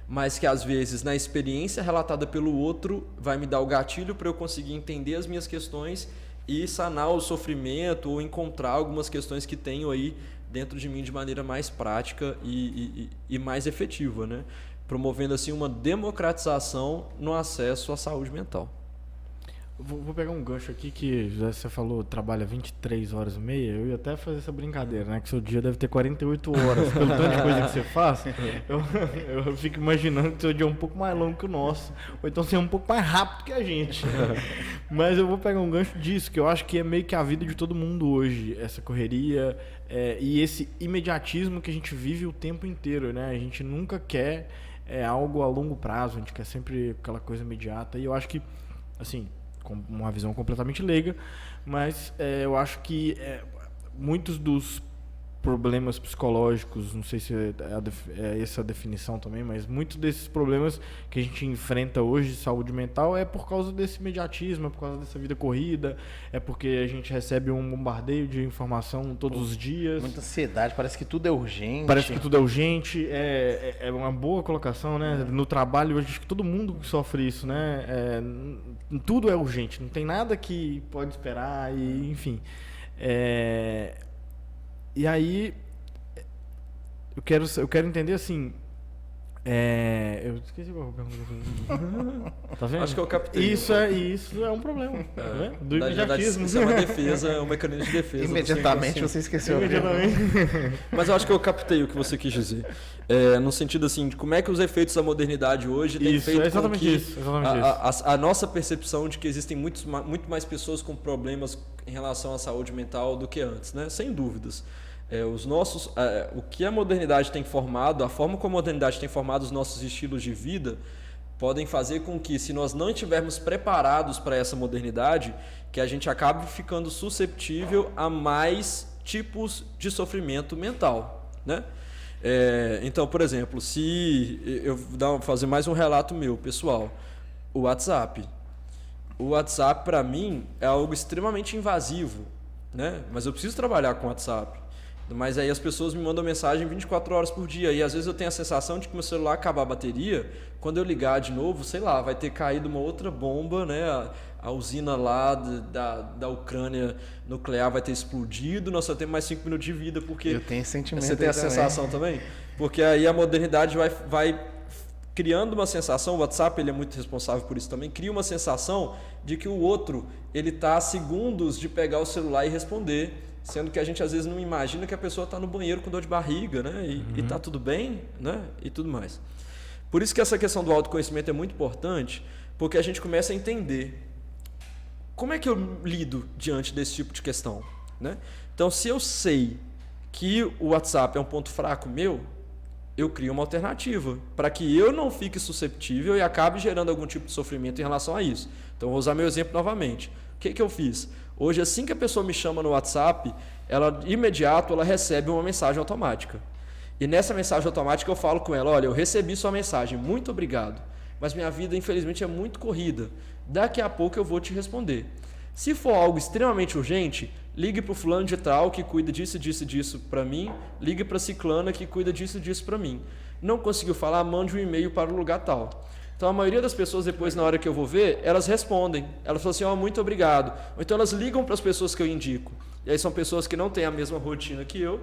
mas que às vezes na experiência relatada pelo outro vai me dar o gatilho para eu conseguir entender as minhas questões e sanar o sofrimento ou encontrar algumas questões que tenho aí dentro de mim de maneira mais prática e mais efetiva, né? Promovendo assim uma democratização no acesso à saúde mental. Vou pegar um gancho aqui que já você falou, trabalha 23 horas e meia, eu ia até fazer essa brincadeira, né? Que seu dia deve ter 48 horas, pelo tanto de coisa que você faz, eu fico imaginando que seu dia é um pouco mais longo que o nosso, ou então você é um pouco mais rápido que a gente. Mas eu vou pegar um gancho disso, que eu acho que é meio que a vida de todo mundo hoje, essa correria e esse imediatismo que a gente vive o tempo inteiro, né? A gente nunca quer algo a longo prazo, a gente quer sempre aquela coisa imediata, e eu acho que, assim, com uma visão completamente leiga, mas eu acho que muitos dos problemas psicológicos, não sei se é essa a definição também, mas muitos desses problemas que a gente enfrenta hoje de saúde mental é por causa desse imediatismo, é por causa dessa vida corrida, é porque a gente recebe um bombardeio de informação todos os dias. Muita ansiedade, parece que tudo é urgente. Parece que tudo é urgente, é uma boa colocação, né? No trabalho, eu acho que todo mundo sofre isso, né? Tudo é urgente, não tem nada que pode esperar, e enfim. E aí, eu quero entender assim. Eu esqueci qual é a pergunta. Tá vendo? Acho que eu captei. Isso é um problema. Né? Do imediatismo. Isso é uma defesa, é um mecanismo de defesa. Imediatamente você esqueceu. Mas eu acho que eu captei o que você quis dizer. No sentido assim, de como é que os efeitos da modernidade hoje têm feito com que a nossa percepção de que existem muito mais pessoas com problemas em relação à saúde mental do que antes, né? Sem dúvidas. O que a modernidade tem formado, a forma como a modernidade tem formado os nossos estilos de vida, podem fazer com que, se nós não estivermos preparados para essa modernidade, que a gente acabe ficando susceptível a mais tipos de sofrimento mental, né? Então, por exemplo, se eu fazer mais um relato meu, pessoal, o WhatsApp para mim é algo extremamente invasivo, né? Mas eu preciso trabalhar com o WhatsApp. Mas aí as pessoas me mandam mensagem 24 horas por dia e às vezes eu tenho a sensação de que meu celular acabar a bateria, quando eu ligar de novo, sei lá, vai ter caído uma outra bomba, né? A usina lá da Ucrânia nuclear vai ter explodido, nós só temos mais 5 minutos de vida, porque... Eu tenho esse sentimento. Você tem a sensação também? Porque aí a modernidade vai criando uma sensação, o WhatsApp ele é muito responsável por isso também, cria uma sensação de que o outro ele está a segundos de pegar o celular e responder, sendo que a gente às vezes não imagina que a pessoa está no banheiro com dor de barriga, né? E está tudo bem, né? E tudo mais. Por isso que essa questão do autoconhecimento é muito importante, porque a gente começa a entender como é que eu lido diante desse tipo de questão, né? Então, se eu sei que o WhatsApp é um ponto fraco meu, eu crio uma alternativa para que eu não fique susceptível e acabe gerando algum tipo de sofrimento em relação a isso. Então, vou usar meu exemplo novamente. O que eu fiz? Hoje, assim que a pessoa me chama no WhatsApp, imediato ela recebe uma mensagem automática. E nessa mensagem automática eu falo com ela, olha, eu recebi sua mensagem, muito obrigado, mas minha vida, infelizmente, é muito corrida. Daqui a pouco eu vou te responder. Se for algo extremamente urgente, ligue para o fulano de tal que cuida disso, disso, disso para mim. Ligue para a ciclana que cuida disso, disso para mim. Não conseguiu falar, mande um e-mail para o lugar tal. Então a maioria das pessoas depois, na hora que eu vou ver, elas respondem. Elas falam assim, muito obrigado. Ou então elas ligam para as pessoas que eu indico. E aí são pessoas que não têm a mesma rotina que eu,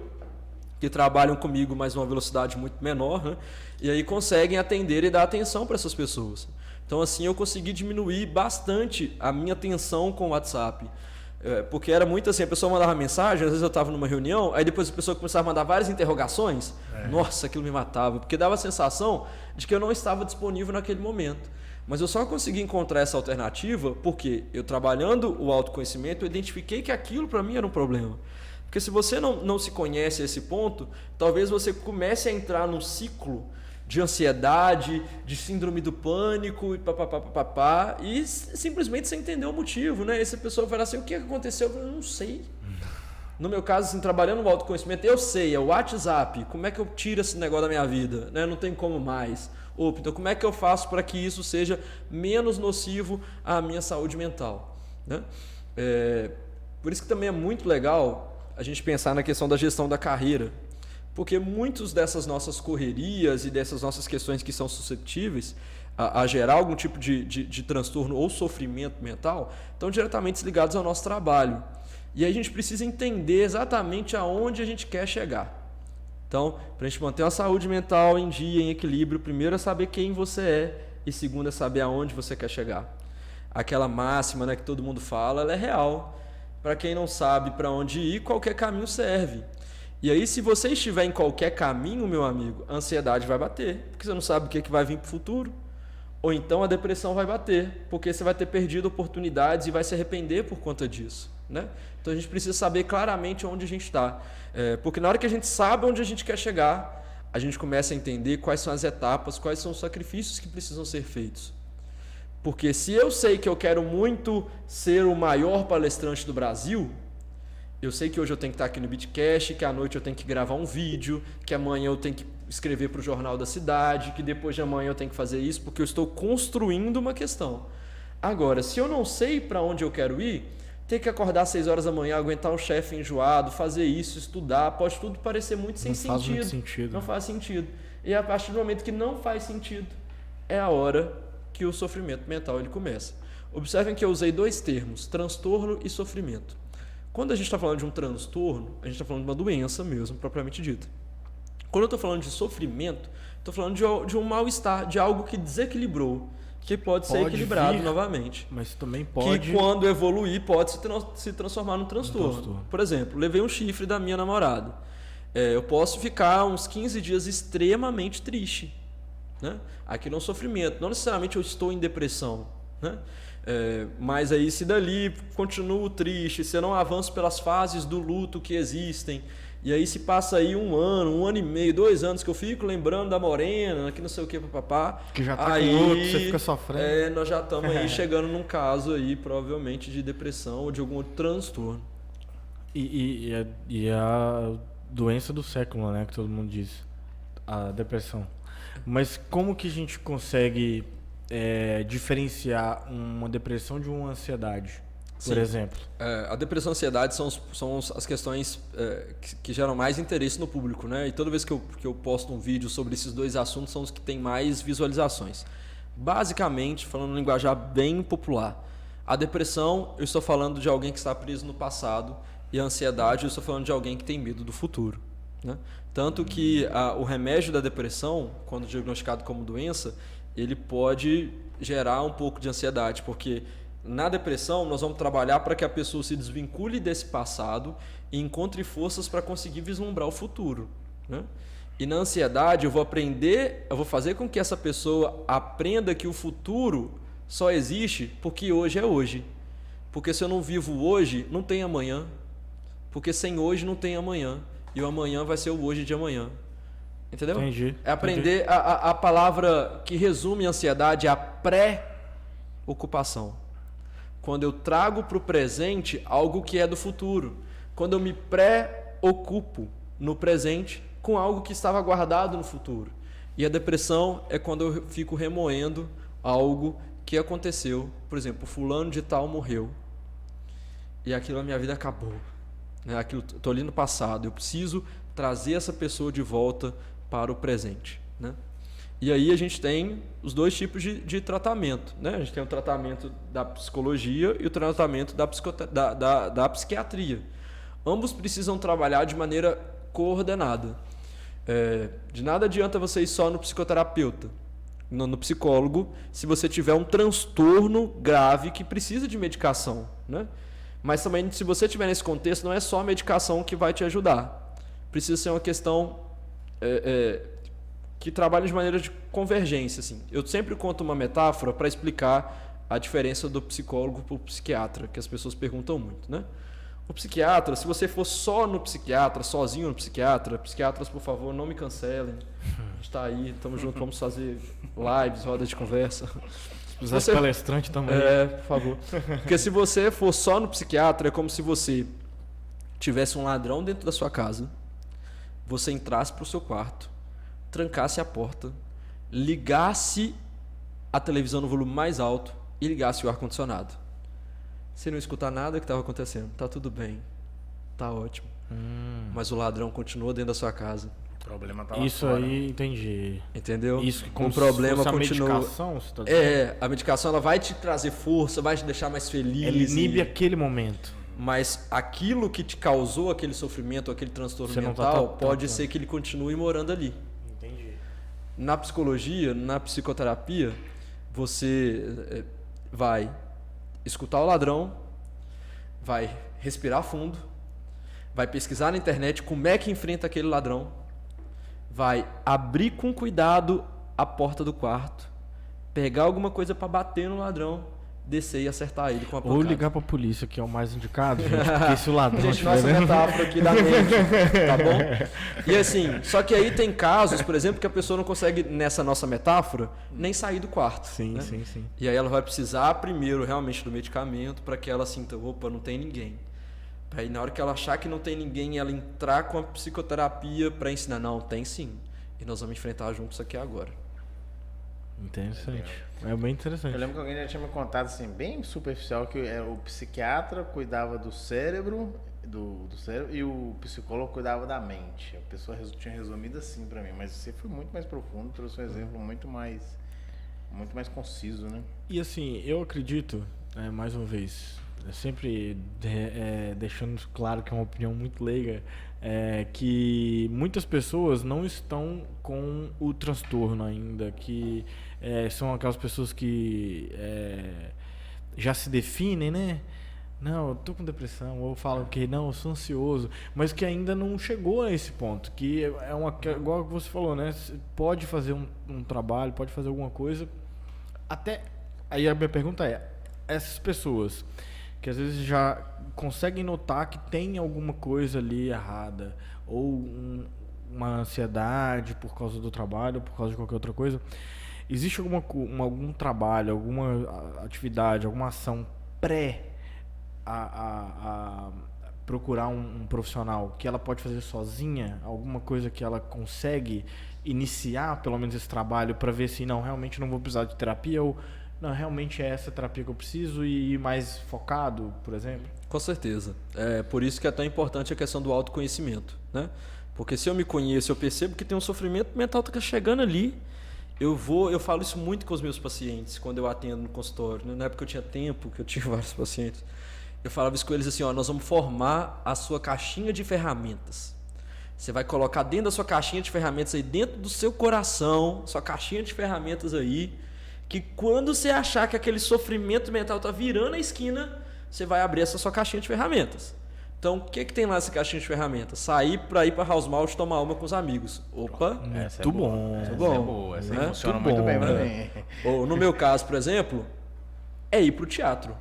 que trabalham comigo, mas numa velocidade muito menor, né? E aí conseguem atender e dar atenção para essas pessoas. Então assim eu consegui diminuir bastante a minha tensão com o WhatsApp. Porque era muito assim, a pessoa mandava mensagem, às vezes eu estava numa reunião, aí depois a pessoa começava a mandar várias interrogações, nossa, aquilo me matava, porque dava a sensação de que eu não estava disponível naquele momento. Mas eu só consegui encontrar essa alternativa porque eu, trabalhando o autoconhecimento, eu identifiquei que aquilo para mim era um problema. Porque se você não se conhece a esse ponto, talvez você comece a entrar num ciclo de ansiedade, de síndrome do pânico e simplesmente sem entender o motivo, né? Essa pessoa vai falar assim, o que aconteceu? Eu não sei. No meu caso, assim, trabalhando no autoconhecimento, eu sei, é o WhatsApp, como é que eu tiro esse negócio da minha vida? Né? Não tem como mais. Então, como é que eu faço para que isso seja menos nocivo à minha saúde mental? Né? Por isso que também é muito legal a gente pensar na questão da gestão da carreira. Porque muitas dessas nossas correrias e dessas nossas questões que são susceptíveis a gerar algum tipo de transtorno ou sofrimento mental estão diretamente ligados ao nosso trabalho. E aí a gente precisa entender exatamente aonde a gente quer chegar. Então, para a gente manter uma saúde mental em dia, em equilíbrio, primeiro é saber quem você é e segundo é saber aonde você quer chegar. Aquela máxima, né, que todo mundo fala, ela é real. Para quem não sabe para onde ir, qualquer caminho serve. E aí, se você estiver em qualquer caminho, meu amigo, a ansiedade vai bater, porque você não sabe o que vai vir para o futuro. Ou então a depressão vai bater, porque você vai ter perdido oportunidades e vai se arrepender por conta disso. Né? Então a gente precisa saber claramente onde a gente está. Porque na hora que a gente sabe onde a gente quer chegar, a gente começa a entender quais são as etapas, quais são os sacrifícios que precisam ser feitos. Porque se eu sei que eu quero muito ser o maior palestrante do Brasil, eu sei que hoje eu tenho que estar aqui no Bitcast, que à noite eu tenho que gravar um vídeo, que amanhã eu tenho que escrever para o Jornal da Cidade, que depois de amanhã eu tenho que fazer isso, porque eu estou construindo uma questão. Agora, se eu não sei para onde eu quero ir, ter que acordar às 6 horas da manhã, aguentar um chefe enjoado, fazer isso, estudar, pode tudo parecer muito sem sentido. Não faz muito sentido. Não faz sentido. E a partir do momento que não faz sentido, é a hora que o sofrimento mental ele começa. Observem que eu usei 2 termos, transtorno e sofrimento. Quando a gente está falando de um transtorno, a gente está falando de uma doença mesmo, propriamente dita. Quando eu estou falando de sofrimento, estou falando de um mal-estar, de algo que desequilibrou, que pode ser equilibrado novamente. Mas também pode... Que quando evoluir pode se transformar num transtorno. Por exemplo, levei um chifre da minha namorada. Eu posso ficar uns 15 dias extremamente triste. Né? Aquilo é um sofrimento. Não necessariamente eu estou em depressão. Né? Mas aí se dali continuo triste, se eu não avanço pelas fases do luto que existem, e aí se passa aí 1 ano, 1 ano e meio, 2 anos que eu fico lembrando da morena, que não sei o que, papapá. Que já tá aí, com luto, você fica sofrendo. Nós já estamos aí chegando num caso aí, provavelmente de depressão ou de algum outro transtorno. E a doença do século, né, que todo mundo diz, a depressão. Mas como que a gente consegue diferenciar uma depressão de uma ansiedade, por exemplo? A depressão e a ansiedade são as questões que geram mais interesse no público, né? E toda vez que eu posto um vídeo sobre esses 2 assuntos, são os que têm mais visualizações. Basicamente, falando em linguajar bem popular, a depressão, eu estou falando de alguém que está preso no passado, e a ansiedade, eu estou falando de alguém que tem medo do futuro. Né? Tanto que o remédio da depressão, quando diagnosticado como doença, ele pode gerar um pouco de ansiedade, porque na depressão nós vamos trabalhar para que a pessoa se desvincule desse passado e encontre forças para conseguir vislumbrar o futuro. Né? E na ansiedade eu vou fazer com que essa pessoa aprenda que o futuro só existe porque hoje é hoje. Porque se eu não vivo hoje, não tem amanhã. Porque sem hoje não tem amanhã. E o amanhã vai ser o hoje de amanhã. Entendeu? Entendi. É aprender a palavra que resume a ansiedade, é a pré-ocupação. Quando eu trago para o presente algo que é do futuro. Quando eu me pré-ocupo no presente com algo que estava guardado no futuro. E a depressão é quando eu fico remoendo algo que aconteceu. Por exemplo, fulano de tal morreu. E aquilo, a minha vida acabou. Aquilo, estou ali no passado. Eu preciso trazer essa pessoa de volta para o presente. Né? E aí a gente tem os dois tipos de tratamento. Né? A gente tem o tratamento da psicologia e o tratamento da psiquiatria. Ambos precisam trabalhar de maneira coordenada. De nada adianta você ir só no psicoterapeuta, no psicólogo, se você tiver um transtorno grave que precisa de medicação. Né? Mas também, se você estiver nesse contexto, não é só a medicação que vai te ajudar. Precisa ser uma questão que trabalha de maneira de convergência. Assim. Eu sempre conto uma metáfora para explicar a diferença do psicólogo para o psiquiatra, que as pessoas perguntam muito. Né? O psiquiatra, se você for só no psiquiatra, sozinho no psiquiatra, psiquiatras, por favor, não me cancelem. A gente está aí, estamos juntos, vamos fazer lives, rodas de conversa. Se precisar palestrante também. Por favor. Porque se você for só no psiquiatra, é como se você tivesse um ladrão dentro da sua casa, você entrasse para o seu quarto, trancasse a porta, ligasse a televisão no volume mais alto e ligasse o ar-condicionado. Você não escutar nada que estava acontecendo. Tá tudo bem. Tá ótimo. Mas o ladrão continua dentro da sua casa. O problema tá lá Isso fora. aí, entendi. Entendeu? Isso que o problema a continua. Medicação, você tá dizendo? A medicação ela vai te trazer força, vai te deixar mais feliz. Ela inibe aquele momento. Mas aquilo que te causou aquele sofrimento, aquele transtorno Você não tá mental, tratando. pode ser que ele continue morando ali. Entendi. Na psicologia, na psicoterapia, você vai escutar o ladrão, vai respirar fundo, vai pesquisar na internet como é que enfrenta aquele ladrão, vai abrir com cuidado a porta do quarto, pegar alguma coisa para bater no ladrão, descer e acertar ele com a pancada. Ou ligar pra polícia, que é o mais indicado, gente, porque se o ladrão Gente, estiver nossa vendo- metáfora aqui da mente, tá bom? E assim, só que aí tem casos, por exemplo, que a pessoa não consegue, nessa nossa metáfora, nem sair do quarto. Sim, né? sim, sim. E aí ela vai precisar primeiro realmente do medicamento para que ela sinta, opa, não tem ninguém. Aí na hora que ela achar que não tem ninguém, ela entrar com a psicoterapia para ensinar, não, tem sim. E nós vamos enfrentar juntos isso aqui agora. Interessante. É bem interessante. Eu lembro que alguém já tinha me contado assim, bem superficial, que o psiquiatra cuidava do cérebro, do cérebro e o psicólogo cuidava da mente. A pessoa tinha resumido assim pra mim, mas você foi muito mais profundo, trouxe um exemplo muito mais conciso, né? E assim, eu acredito, mais uma vez, sempre deixando claro que é uma opinião muito leiga, que muitas pessoas não estão com o transtorno ainda, que são aquelas pessoas que já se definem, né? Não, eu tô com depressão, ou falam que não, eu sou ansioso, mas que ainda não chegou a esse ponto, que igual você falou, né? Pode fazer um trabalho, pode fazer alguma coisa, até, aí a minha pergunta essas pessoas que às vezes já conseguem notar que tem alguma coisa ali errada, ou uma ansiedade por causa do trabalho, ou por causa de qualquer outra coisa, existe algum trabalho, alguma atividade, alguma ação a procurar um profissional que ela pode fazer sozinha, alguma coisa que ela consegue iniciar pelo menos esse trabalho para ver se não, realmente não vou precisar de terapia, ou não, realmente é essa terapia que eu preciso, e ir mais focado, por exemplo? Com certeza. É por isso que é tão importante a questão do autoconhecimento, né? Porque se eu me conheço, eu percebo que tem um sofrimento mental que está chegando ali. Eu falo isso muito com os meus pacientes quando eu atendo no consultório, né? Na época eu tinha tempo, que eu tinha vários pacientes. Eu falava isso com eles assim, nós vamos formar a sua caixinha de ferramentas. Você vai colocar dentro da sua caixinha de ferramentas aí, dentro do seu coração, sua caixinha de ferramentas aí, que quando você achar que aquele sofrimento mental está virando a esquina, você vai abrir essa sua caixinha de ferramentas. Então, o que tem lá nessa caixinha de ferramentas? Sair para ir para House Malt tomar uma com os amigos. Opa! Muito bom. Essa bom, é boa, essa aí né? funciona Muito muito bom, bem pra né? mim. Ou no meu caso, por exemplo, é ir para o teatro.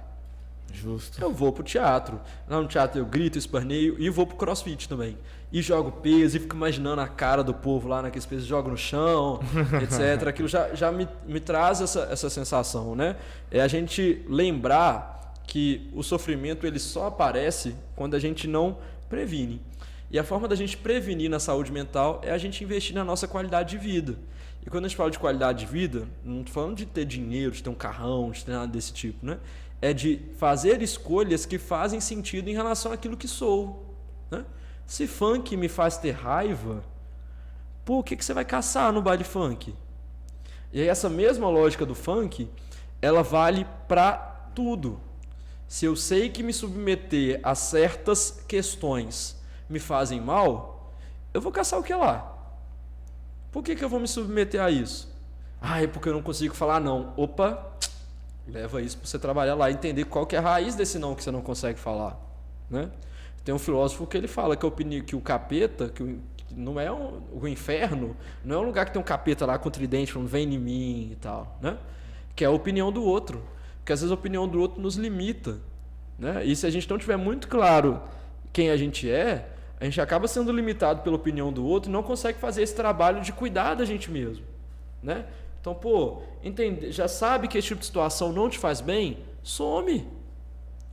Justo. Eu vou pro teatro. Lá no teatro eu grito, esperneio e vou pro crossfit também. E jogo peso e fico imaginando a cara do povo lá naqueles pesos, jogo no chão, etc. Aquilo já me traz essa sensação, né? É a gente lembrar que o sofrimento ele só aparece quando a gente não previne. E a forma da gente prevenir na saúde mental é a gente investir na nossa qualidade de vida. E quando a gente fala de qualidade de vida, não estou falando de ter dinheiro, de ter um carrão, de ter nada desse tipo, né? É de fazer escolhas que fazem sentido em relação àquilo que sou, né? Se funk me faz ter raiva, pô, o que você vai caçar no baile funk? E aí essa mesma lógica do funk, ela vale para tudo. Se eu sei que me submeter a certas questões me fazem mal, eu vou caçar o que lá? Por que eu vou me submeter a isso? Ah, é porque eu não consigo falar não. Opa, leva isso para você trabalhar lá e entender qual que é a raiz desse não que você não consegue falar, né? Tem um filósofo que ele fala que o capeta, não é o inferno, não é um lugar que tem um capeta lá com tridente falando vem em mim e tal, né? Que é a opinião do outro. Porque às vezes a opinião do outro nos limita, né? E se a gente não tiver muito claro quem a gente acaba sendo limitado pela opinião do outro e não consegue fazer esse trabalho de cuidar da gente mesmo, né? Então, pô, já sabe que esse tipo de situação não te faz bem? Some.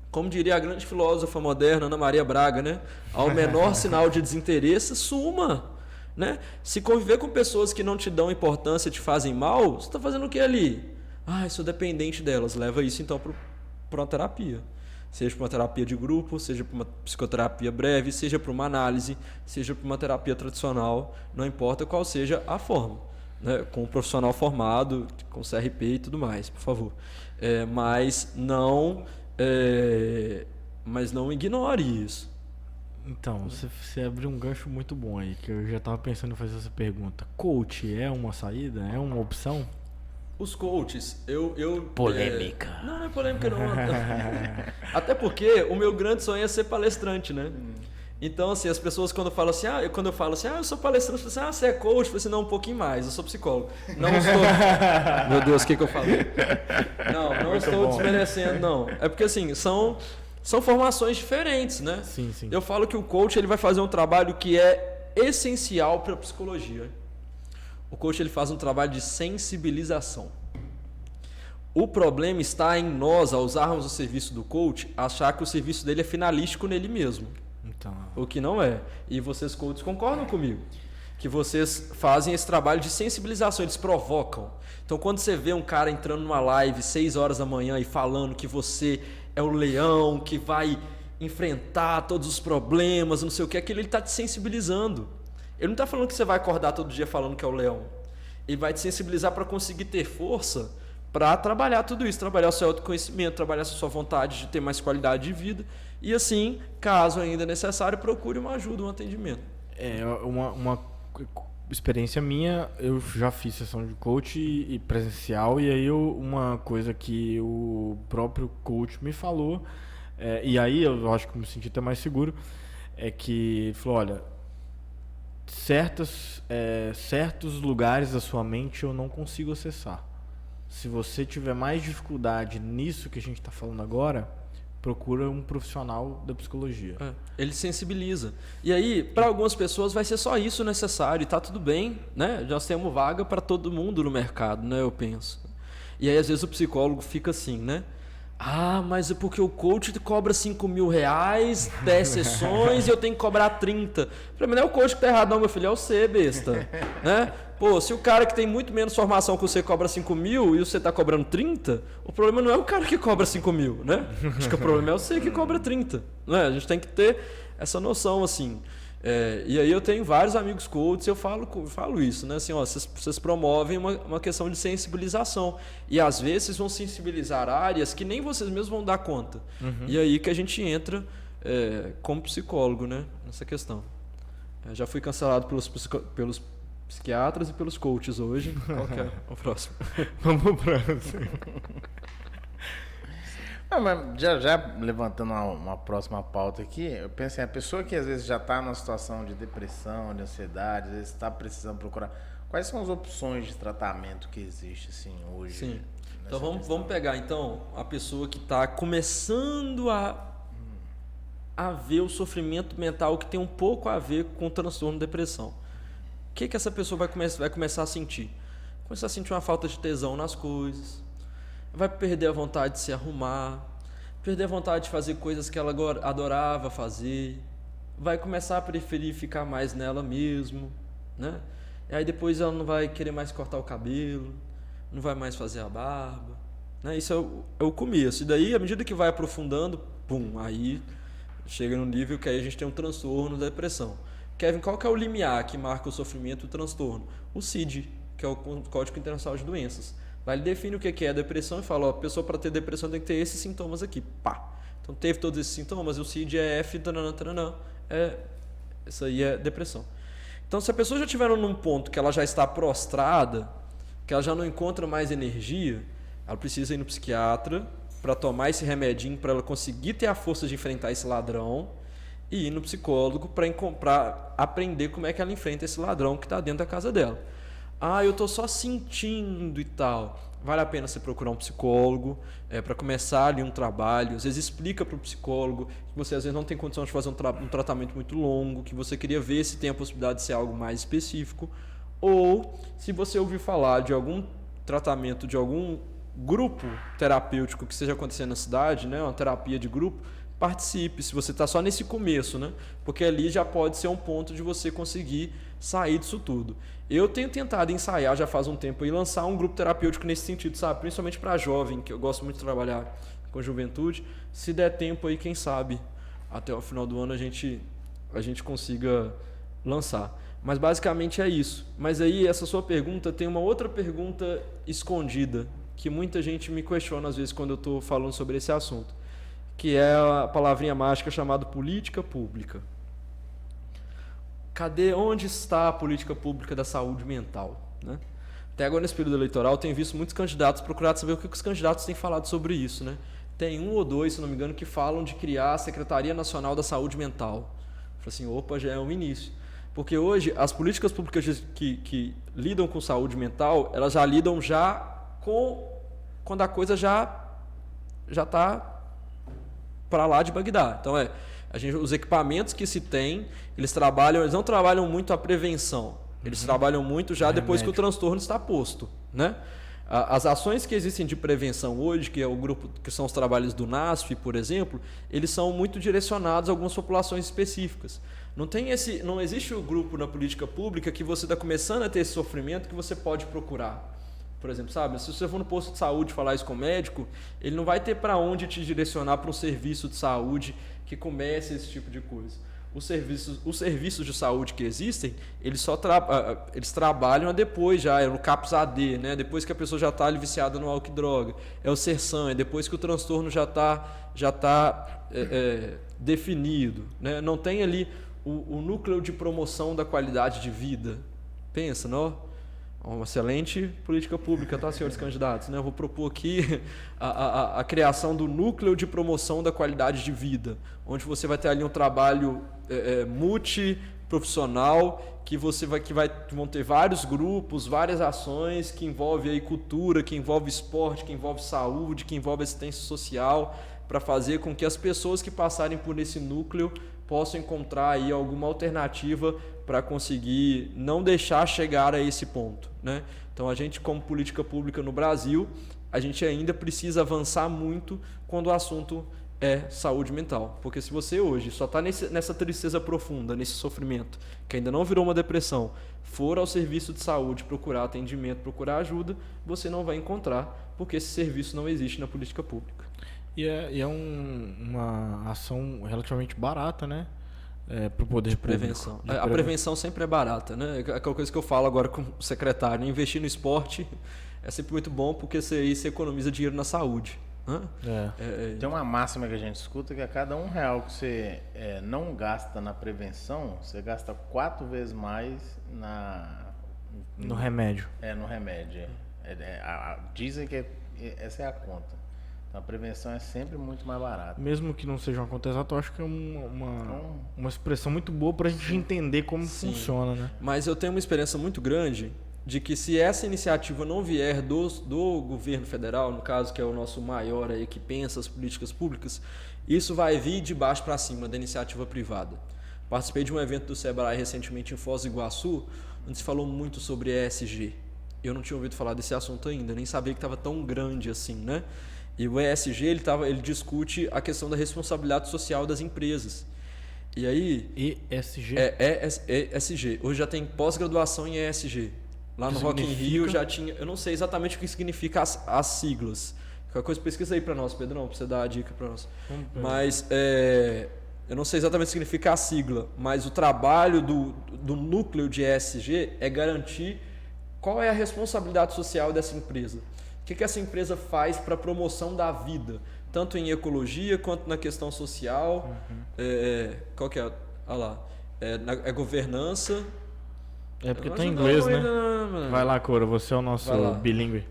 Como diria a grande filósofa moderna Ana Maria Braga, né? Ao menor sinal de desinteresse, suma, né? Se conviver com pessoas que não te dão importância, te fazem mal, você está fazendo o que ali? Ah, sou dependente delas. Leva isso então para uma terapia. Seja para uma terapia de grupo, seja para uma psicoterapia breve, seja para uma análise, seja para uma terapia tradicional, não importa qual seja a forma, né? Com um profissional formado, com CRP e tudo mais, por favor. Mas não ignore isso. Então, você abriu um gancho muito bom aí, que eu já estava pensando em fazer essa pergunta. Coach é uma saída? É uma opção? Os coaches, Polêmica. Não é polêmica não. Até porque o meu grande sonho é ser palestrante, né? Então, assim, as pessoas quando falam assim, quando eu falo assim, eu sou palestrante, eu falo assim, você é coach? Eu falo assim, não, um pouquinho mais, eu sou psicólogo. Não estou... Meu Deus, o que eu falei? Não estou desmerecendo, não. É porque, assim, são formações diferentes, né? Sim, sim. Eu falo que o coach ele vai fazer um trabalho que é essencial para a psicologia. O coach ele faz um trabalho de sensibilização. O problema está em nós, ao usarmos o serviço do coach, achar que o serviço dele é finalístico nele mesmo. Então... O que não é. E vocês coaches concordam comigo. Que vocês fazem esse trabalho de sensibilização, eles provocam. Então quando você vê um cara entrando numa live 6 horas da manhã e falando que você é o leão, que vai enfrentar todos os problemas, não sei o que, aquilo ele está te sensibilizando. Ele não está falando que você vai acordar todo dia falando que é o leão. Ele vai te sensibilizar para conseguir ter força para trabalhar tudo isso, trabalhar o seu autoconhecimento, trabalhar a sua vontade de ter mais qualidade de vida. E assim, caso ainda necessário, procure uma ajuda, um atendimento. Uma experiência minha, eu já fiz sessão de coach e presencial, e aí uma coisa que o próprio coach me falou, e aí eu acho que me senti até mais seguro, é que falou, olha, certos lugares da sua mente eu não consigo acessar. Se você tiver mais dificuldade nisso que a gente está falando agora, procura um profissional da psicologia. Ele sensibiliza. E aí, para algumas pessoas vai ser só isso necessário e tá tudo bem, né? Nós temos vaga para todo mundo no mercado, né? Eu penso. E aí às vezes o psicólogo fica assim, né? Mas é porque o coach cobra R$5.000, 10 sessões e eu tenho que cobrar 30. Pra mim não é o coach que tá errado não, meu filho, é você, besta. Né? Pô, se o cara que tem muito menos formação que você cobra 5.000 e você tá cobrando 30, o problema não é o cara que cobra 5.000, né? Acho que o problema é você que cobra 30. Né? A gente tem que ter essa noção, assim. E aí eu tenho vários amigos coaches, eu falo isso, né? Assim, vocês promovem uma questão de sensibilização. E às vezes vocês vão sensibilizar áreas que nem vocês mesmos vão dar conta. Uhum. E aí que a gente entra como psicólogo, né? Nessa questão. Já fui cancelado pelos psiquiatras e pelos coaches hoje. Qual que é o próximo? Vamos pro próximo. Mas já levantando uma próxima pauta aqui, eu penso a pessoa que às vezes já está numa situação de depressão, de ansiedade, às vezes está precisando procurar. Quais são as opções de tratamento que existe assim, hoje? Sim. Então vamos pegar então a pessoa que está começando a ver o sofrimento mental que tem um pouco a ver com o transtorno de depressão. O que essa pessoa vai começar a sentir? Começar a sentir uma falta de tesão nas coisas, vai perder a vontade de se arrumar, perder a vontade de fazer coisas que ela adorava fazer, vai começar a preferir ficar mais nela mesmo, né? E aí depois ela não vai querer mais cortar o cabelo, não vai mais fazer a barba, né? Isso é o começo. E daí, à medida que vai aprofundando, aí chega no nível que aí a gente tem um transtorno da depressão. Kevin, qual que é o limiar que marca o sofrimento e o transtorno? O CID, que é o Código Internacional de Doenças. Lá ele define o que é a depressão e fala, a pessoa para ter depressão tem que ter esses sintomas aqui. Pá. Então teve todos esses sintomas, o CID é F, isso aí é depressão. Então se a pessoa já estiver num ponto que ela já está prostrada, que ela já não encontra mais energia, ela precisa ir no psiquiatra para tomar esse remedinho para ela conseguir ter a força de enfrentar esse ladrão e ir no psicólogo para aprender como é que ela enfrenta esse ladrão que está dentro da casa dela. Eu estou só sentindo e tal. Vale a pena você procurar um psicólogo para começar ali um trabalho. Às vezes explica para o psicólogo que você às vezes não tem condição de fazer um tratamento muito longo, que você queria ver se tem a possibilidade de ser algo mais específico. Ou se você ouvir falar de algum tratamento, de algum grupo terapêutico que esteja acontecendo na cidade, né, uma terapia de grupo, participe, se você está só nesse começo, né? Porque ali já pode ser um ponto de você conseguir sair disso tudo. Eu tenho tentado ensaiar já faz um tempo e lançar um grupo terapêutico nesse sentido, sabe? Principalmente para jovem, que eu gosto muito de trabalhar com juventude. Se der tempo aí, quem sabe, até o final do ano a gente consiga lançar. Mas basicamente é isso. Mas aí essa sua pergunta tem uma outra pergunta escondida, que muita gente me questiona às vezes quando eu estou falando sobre esse assunto, que é a palavrinha mágica chamada política pública. Onde está a política pública da saúde mental? Né? Até agora, nesse período eleitoral, eu tenho visto muitos candidatos procurar saber o que os candidatos têm falado sobre isso. Né? Tem um ou dois, se não me engano, que falam de criar a Secretaria Nacional da Saúde Mental. Eu falei assim, opa, já é um início. Porque hoje, as políticas públicas que lidam com saúde mental, elas já lidam quando a coisa já está para lá de Bagdá. Então os equipamentos que se tem, eles não trabalham muito a prevenção, eles trabalham muito já depois que o transtorno está posto, né? As ações que existem de prevenção hoje, que é o grupo, que são os trabalhos do NASF, por exemplo, eles são muito direcionados a algumas populações específicas. Não existe o grupo na política pública que você está começando a ter esse sofrimento que você pode procurar. Por exemplo, sabe, se você for no posto de saúde falar isso com o médico, ele não vai ter para onde te direcionar para um serviço de saúde que comece esse tipo de coisa. Os serviços de saúde que existem, eles trabalham depois já, é no CAPS-AD, né? Depois que a pessoa já está viciada no álcool e droga. É o SERSAM, é depois que o transtorno já tá definido. Né? Não tem ali o núcleo de promoção da qualidade de vida. Pensa, não? Uma excelente política pública, tá, senhores candidatos? Né? Eu vou propor aqui a criação do núcleo de promoção da qualidade de vida, onde você vai ter ali um trabalho multiprofissional, vão ter vários grupos, várias ações que envolvem aí cultura, que envolve esporte, que envolve saúde, que envolve assistência social, para fazer com que as pessoas que passarem por esse núcleo possam encontrar aí alguma alternativa para conseguir não deixar chegar a esse ponto, né? Então a gente, como política pública no Brasil, a gente ainda precisa avançar muito quando o assunto é saúde mental, porque se você hoje só está nessa tristeza profunda, nesse sofrimento, que ainda não virou uma depressão, for ao serviço de saúde procurar atendimento, procurar ajuda, você não vai encontrar, porque esse serviço não existe na política pública. E é uma ação relativamente barata, né? Para o poder de prevenção. A prevenção sempre é barata, né? Aquela coisa que eu falo agora com o secretário, investir no esporte é sempre muito bom, porque você economiza dinheiro na saúde. Tem uma máxima que a gente escuta, que a cada R$1 que você não gasta na prevenção, você gasta 4 vezes mais no remédio. No remédio. Dizem que essa é a conta. A prevenção é sempre muito mais barata. Mesmo que não seja uma conta exata, eu acho que é uma expressão muito boa para a gente entender como funciona, né? Mas eu tenho uma experiência muito grande de que se essa iniciativa não vier do governo federal, no caso que é o nosso maior aí que pensa as políticas públicas, isso vai vir de baixo para cima da iniciativa privada. Participei de um evento do Sebrae recentemente em Foz do Iguaçu, onde se falou muito sobre ESG. Eu não tinha ouvido falar desse assunto ainda, nem sabia que estava tão grande assim, né? E o ESG ele discute a questão da responsabilidade social das empresas. E aí... ESG? ESG. Hoje já tem pós-graduação em ESG. Lá no Rock in Rio já tinha... Eu não sei exatamente o que significa as siglas. Qualquer coisa pesquisa aí para nós, Pedrão, para você dar a dica para nós. Mas eu não sei exatamente o que significa a sigla, mas o trabalho do núcleo de ESG é garantir qual é a responsabilidade social dessa empresa. O que essa empresa faz para a promoção da vida, tanto em ecologia quanto na questão social. Qual que é? Olha lá. É governança... É porque tá em inglês, né? Vai lá, Cora, você é o nosso bilíngue.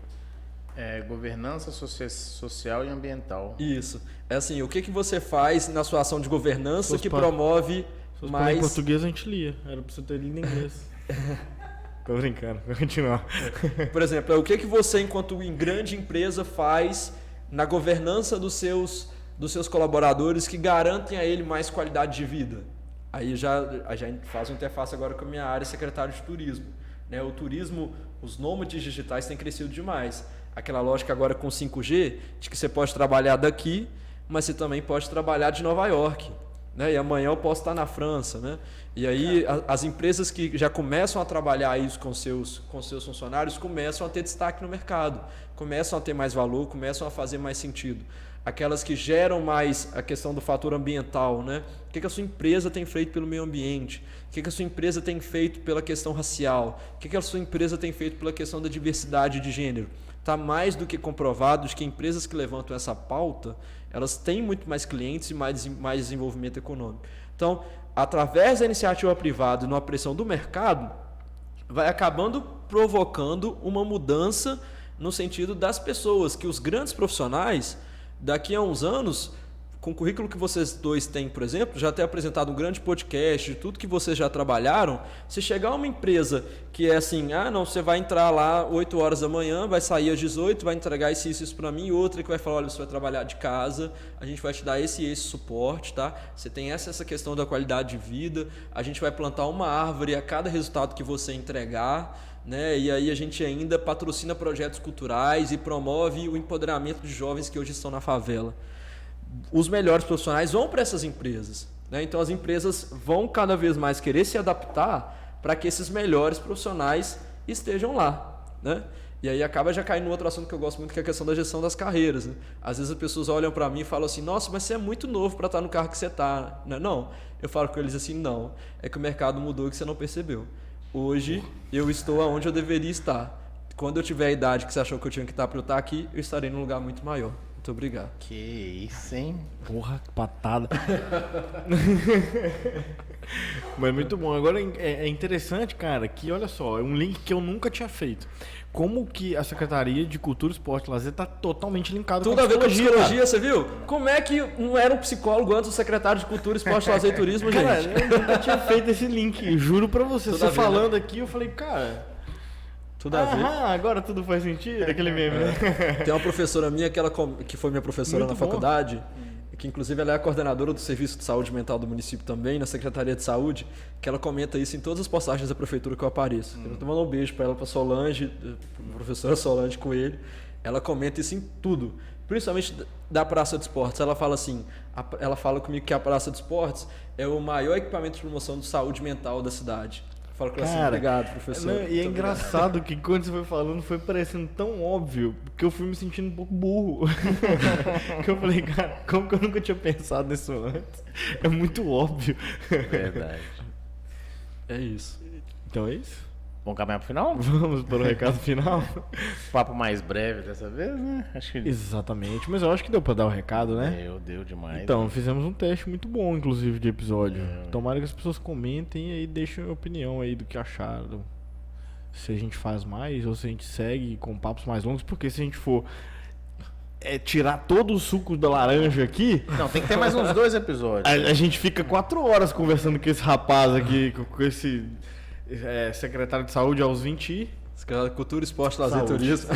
Governança social e ambiental. Isso. É assim, o que você faz na sua ação de governança que promove mais... Em português a gente lia, era pra você ter lido em inglês. Tô brincando, vou continuar. Por exemplo, o que você, enquanto em grande empresa, faz na governança dos seus colaboradores que garantem a ele mais qualidade de vida? Aí já faz uma interface agora com a minha área, secretário de turismo. Né? O turismo, os nômades digitais têm crescido demais. Aquela lógica agora com 5G, de que você pode trabalhar daqui, mas você também pode trabalhar de Nova York. Né? E amanhã eu posso estar na França. Né? E aí as empresas que já começam a trabalhar isso com seus funcionários começam a ter destaque no mercado, começam a ter mais valor, começam a fazer mais sentido. Aquelas que geram mais a questão do fator ambiental, né? O que a sua empresa tem feito pelo meio ambiente? O que a sua empresa tem feito pela questão racial? O que a sua empresa tem feito pela questão da diversidade de gênero? Está mais do que comprovado de que empresas que levantam essa pauta, elas têm muito mais clientes e mais desenvolvimento econômico. Então, através da iniciativa privada e numa pressão do mercado, vai acabando provocando uma mudança no sentido das pessoas, que os grandes profissionais... Daqui a uns anos, com o currículo que vocês dois têm, por exemplo, já ter apresentado um grande podcast de tudo que vocês já trabalharam, se chegar uma empresa que é assim, você vai entrar lá 8 horas da manhã, vai sair às 18, vai entregar isso para mim, e outra que vai falar, olha, você vai trabalhar de casa, a gente vai te dar esse suporte, tá? Você tem essa questão da qualidade de vida, a gente vai plantar uma árvore a cada resultado que você entregar, né? E aí a gente ainda patrocina projetos culturais e promove o empoderamento de jovens que hoje estão na favela. Os melhores profissionais vão para essas empresas, né? Então as empresas vão cada vez mais querer se adaptar para que esses melhores profissionais estejam lá, né? E aí acaba já caindo no outro assunto que eu gosto muito, que é a questão da gestão das carreiras, né? Às vezes as pessoas olham para mim e falam assim, nossa, mas você é muito novo para estar no carro que você está. Não, eu falo com eles assim, não, é que o mercado mudou e que você não percebeu. Hoje eu estou onde eu deveria estar. Quando eu tiver a idade que você achou que eu tinha que estar para eu estar aqui, eu estarei num lugar muito maior. Muito obrigado. Que isso, hein? Porra, que patada. Mas muito bom. Agora é interessante, cara, que olha só, é um link que eu nunca tinha feito. Como que a Secretaria de Cultura, Esporte e Lazer está totalmente linkado com a psicologia, você viu? Como é que não era um psicólogo antes do secretário de Cultura, Esporte, Lazer e Turismo, gente? Cara, eu nunca tinha feito esse link, juro pra você. Você falando aqui, eu falei, cara... Tudo a ver. Agora tudo faz sentido, aquele meme, né? Tem uma professora minha, que foi minha professora na faculdade, que inclusive ela é a coordenadora do Serviço de Saúde Mental do município também, na Secretaria de Saúde, que ela comenta isso em todas as postagens da prefeitura que eu apareço. Eu tô mandando um beijo para ela, para Solange, a professora Solange Coelho. Ela comenta isso em tudo, principalmente da Praça de Esportes. Ela fala assim, ela fala comigo que a Praça de Esportes é o maior equipamento de promoção de saúde mental da cidade. Falo com ela assim, obrigado, professor. Não, e é engraçado que quando você foi falando, foi parecendo tão óbvio, que eu fui me sentindo um pouco burro. Que eu falei, cara, como que eu nunca tinha pensado nisso antes? É muito óbvio. Verdade. É isso. Então é isso? Vamos caminhar pro final? Vamos para o recado final? Papo mais breve dessa vez, né? Acho que... Exatamente, mas eu acho que deu para dar o recado, né? Deu demais. Então, né? Fizemos um teste muito bom, inclusive, de episódio. Tomara que as pessoas comentem e aí deixem a opinião aí do que acharam. Se a gente faz mais ou se a gente segue com papos mais longos, porque se a gente for tirar todo o suco da laranja aqui... Não, tem que ter mais uns 2 episódios. A gente fica 4 horas conversando com esse rapaz aqui, com esse... secretário de saúde aos 20 Cultura, esporte, lazer e Saúde. turismo.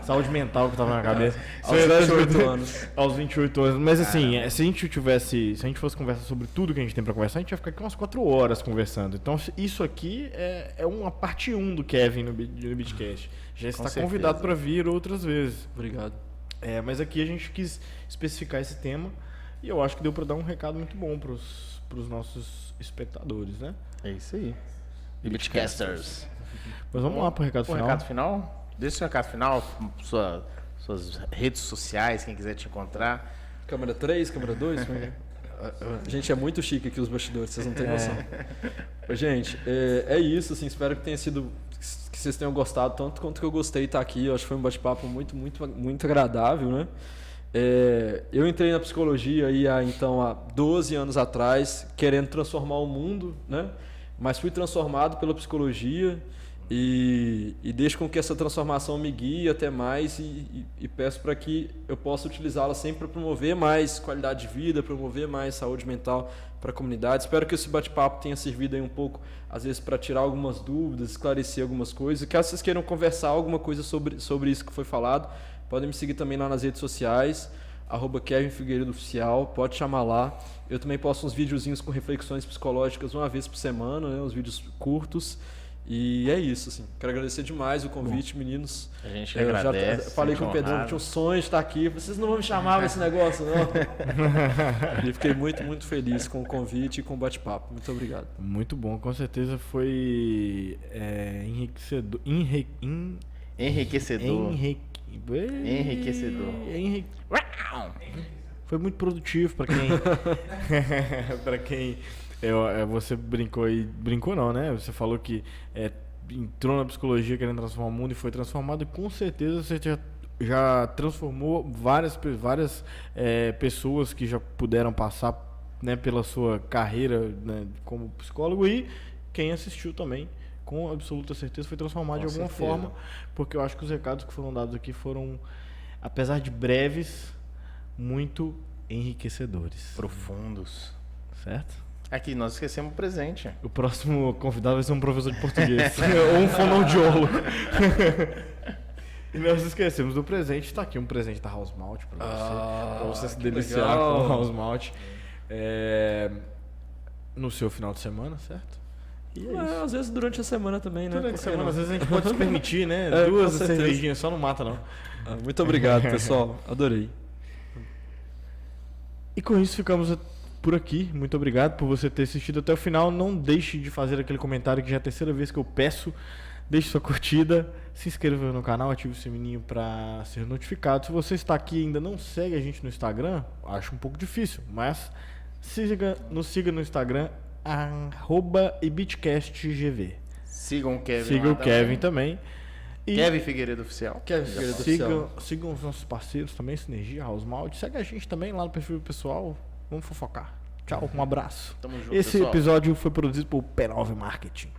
Saúde mental que tava na cabeça. Aos 28 anos. Aos 28 anos. Mas assim, se a gente fosse conversar sobre tudo que a gente tem pra conversar, a gente ia ficar aqui umas 4 horas conversando. Então isso aqui é uma parte 1 do Kevin no Beatcast. Já está convidado para vir outras vezes. Obrigado. Mas aqui a gente quis especificar esse tema e eu acho que deu para dar um recado muito bom pros nossos espectadores, né? É isso aí. Beatcasters. Mas vamos lá pro recado final. Recado final? Deixa o seu recado final, suas redes sociais, quem quiser te encontrar. Câmera 3, câmera 2? Gente, é muito chique aqui os bastidores, vocês não têm noção. Gente, é isso, assim, espero que tenha sido, que vocês tenham gostado tanto quanto que eu gostei de estar aqui. Eu acho que foi um bate-papo muito, muito, muito agradável, né? Eu entrei na psicologia aí há 12 anos atrás, querendo transformar o mundo, né? Mas fui transformado pela psicologia e deixo com que essa transformação me guie até mais e peço para que eu possa utilizá-la sempre para promover mais qualidade de vida, promover mais saúde mental para a comunidade. Espero que esse bate-papo tenha servido aí um pouco, às vezes, para tirar algumas dúvidas, esclarecer algumas coisas. Caso vocês queiram conversar alguma coisa sobre isso que foi falado, podem me seguir também lá nas redes sociais, @Kevin Figueiredo Oficial, pode chamar lá. Eu também posto uns videozinhos com reflexões psicológicas uma vez por semana, né, uns vídeos curtos. E é isso, assim. Quero agradecer demais o convite, meninos. A gente agradece. Já falei com o Pedrão que tinha um sonho de estar aqui. Vocês não vão me chamar pra esse negócio, não. E fiquei muito, muito feliz com o convite e com o bate-papo. Muito obrigado. Muito bom, com certeza foi enriquecedor. Enriquecedor. Foi muito produtivo para quem para quem você brincou aí, brincou não, né? Você falou que entrou na psicologia querendo transformar o mundo e foi transformado, e com certeza você já transformou várias pessoas que já puderam passar, né, pela sua carreira, né, como psicólogo, e quem assistiu também, com absoluta certeza, foi transformado de alguma forma, porque eu acho que os recados que foram dados aqui foram, apesar de breves, muito enriquecedores. Profundos. Certo? Aqui, nós esquecemos o presente. O próximo convidado vai ser um professor de português ou um fonoaudiólogo. E nós esquecemos do presente. Está aqui um presente da House Malt para você se deliciar legal. com o House Malt no seu final de semana, certo? E é isso. Às vezes durante a semana também, né? Durante a semana, às vezes a gente pode se permitir, né? Com 2 certeza. cervejinhas, só não mata, não. Muito obrigado, pessoal. Adorei. E com isso ficamos por aqui. Muito obrigado por você ter assistido até o final. Não deixe de fazer aquele comentário, que já é a terceira vez que eu peço. Deixe sua curtida, se inscreva no canal, ative o sininho para ser notificado. Se você está aqui e ainda não segue a gente no Instagram, acho um pouco difícil, mas nos siga no Instagram, @ibitcastgv. Sigam o Kevin. Siga o Kevin também. E Kevin Figueiredo Oficial. Kevin Figueiredo Oficial. sigam os nossos parceiros também, Sinergia, House Malt. Segue a gente também lá no perfil pessoal. Vamos fofocar. Tchau, um abraço. Tamo junto, Esse pessoal. episódio foi produzido por P9 Marketing.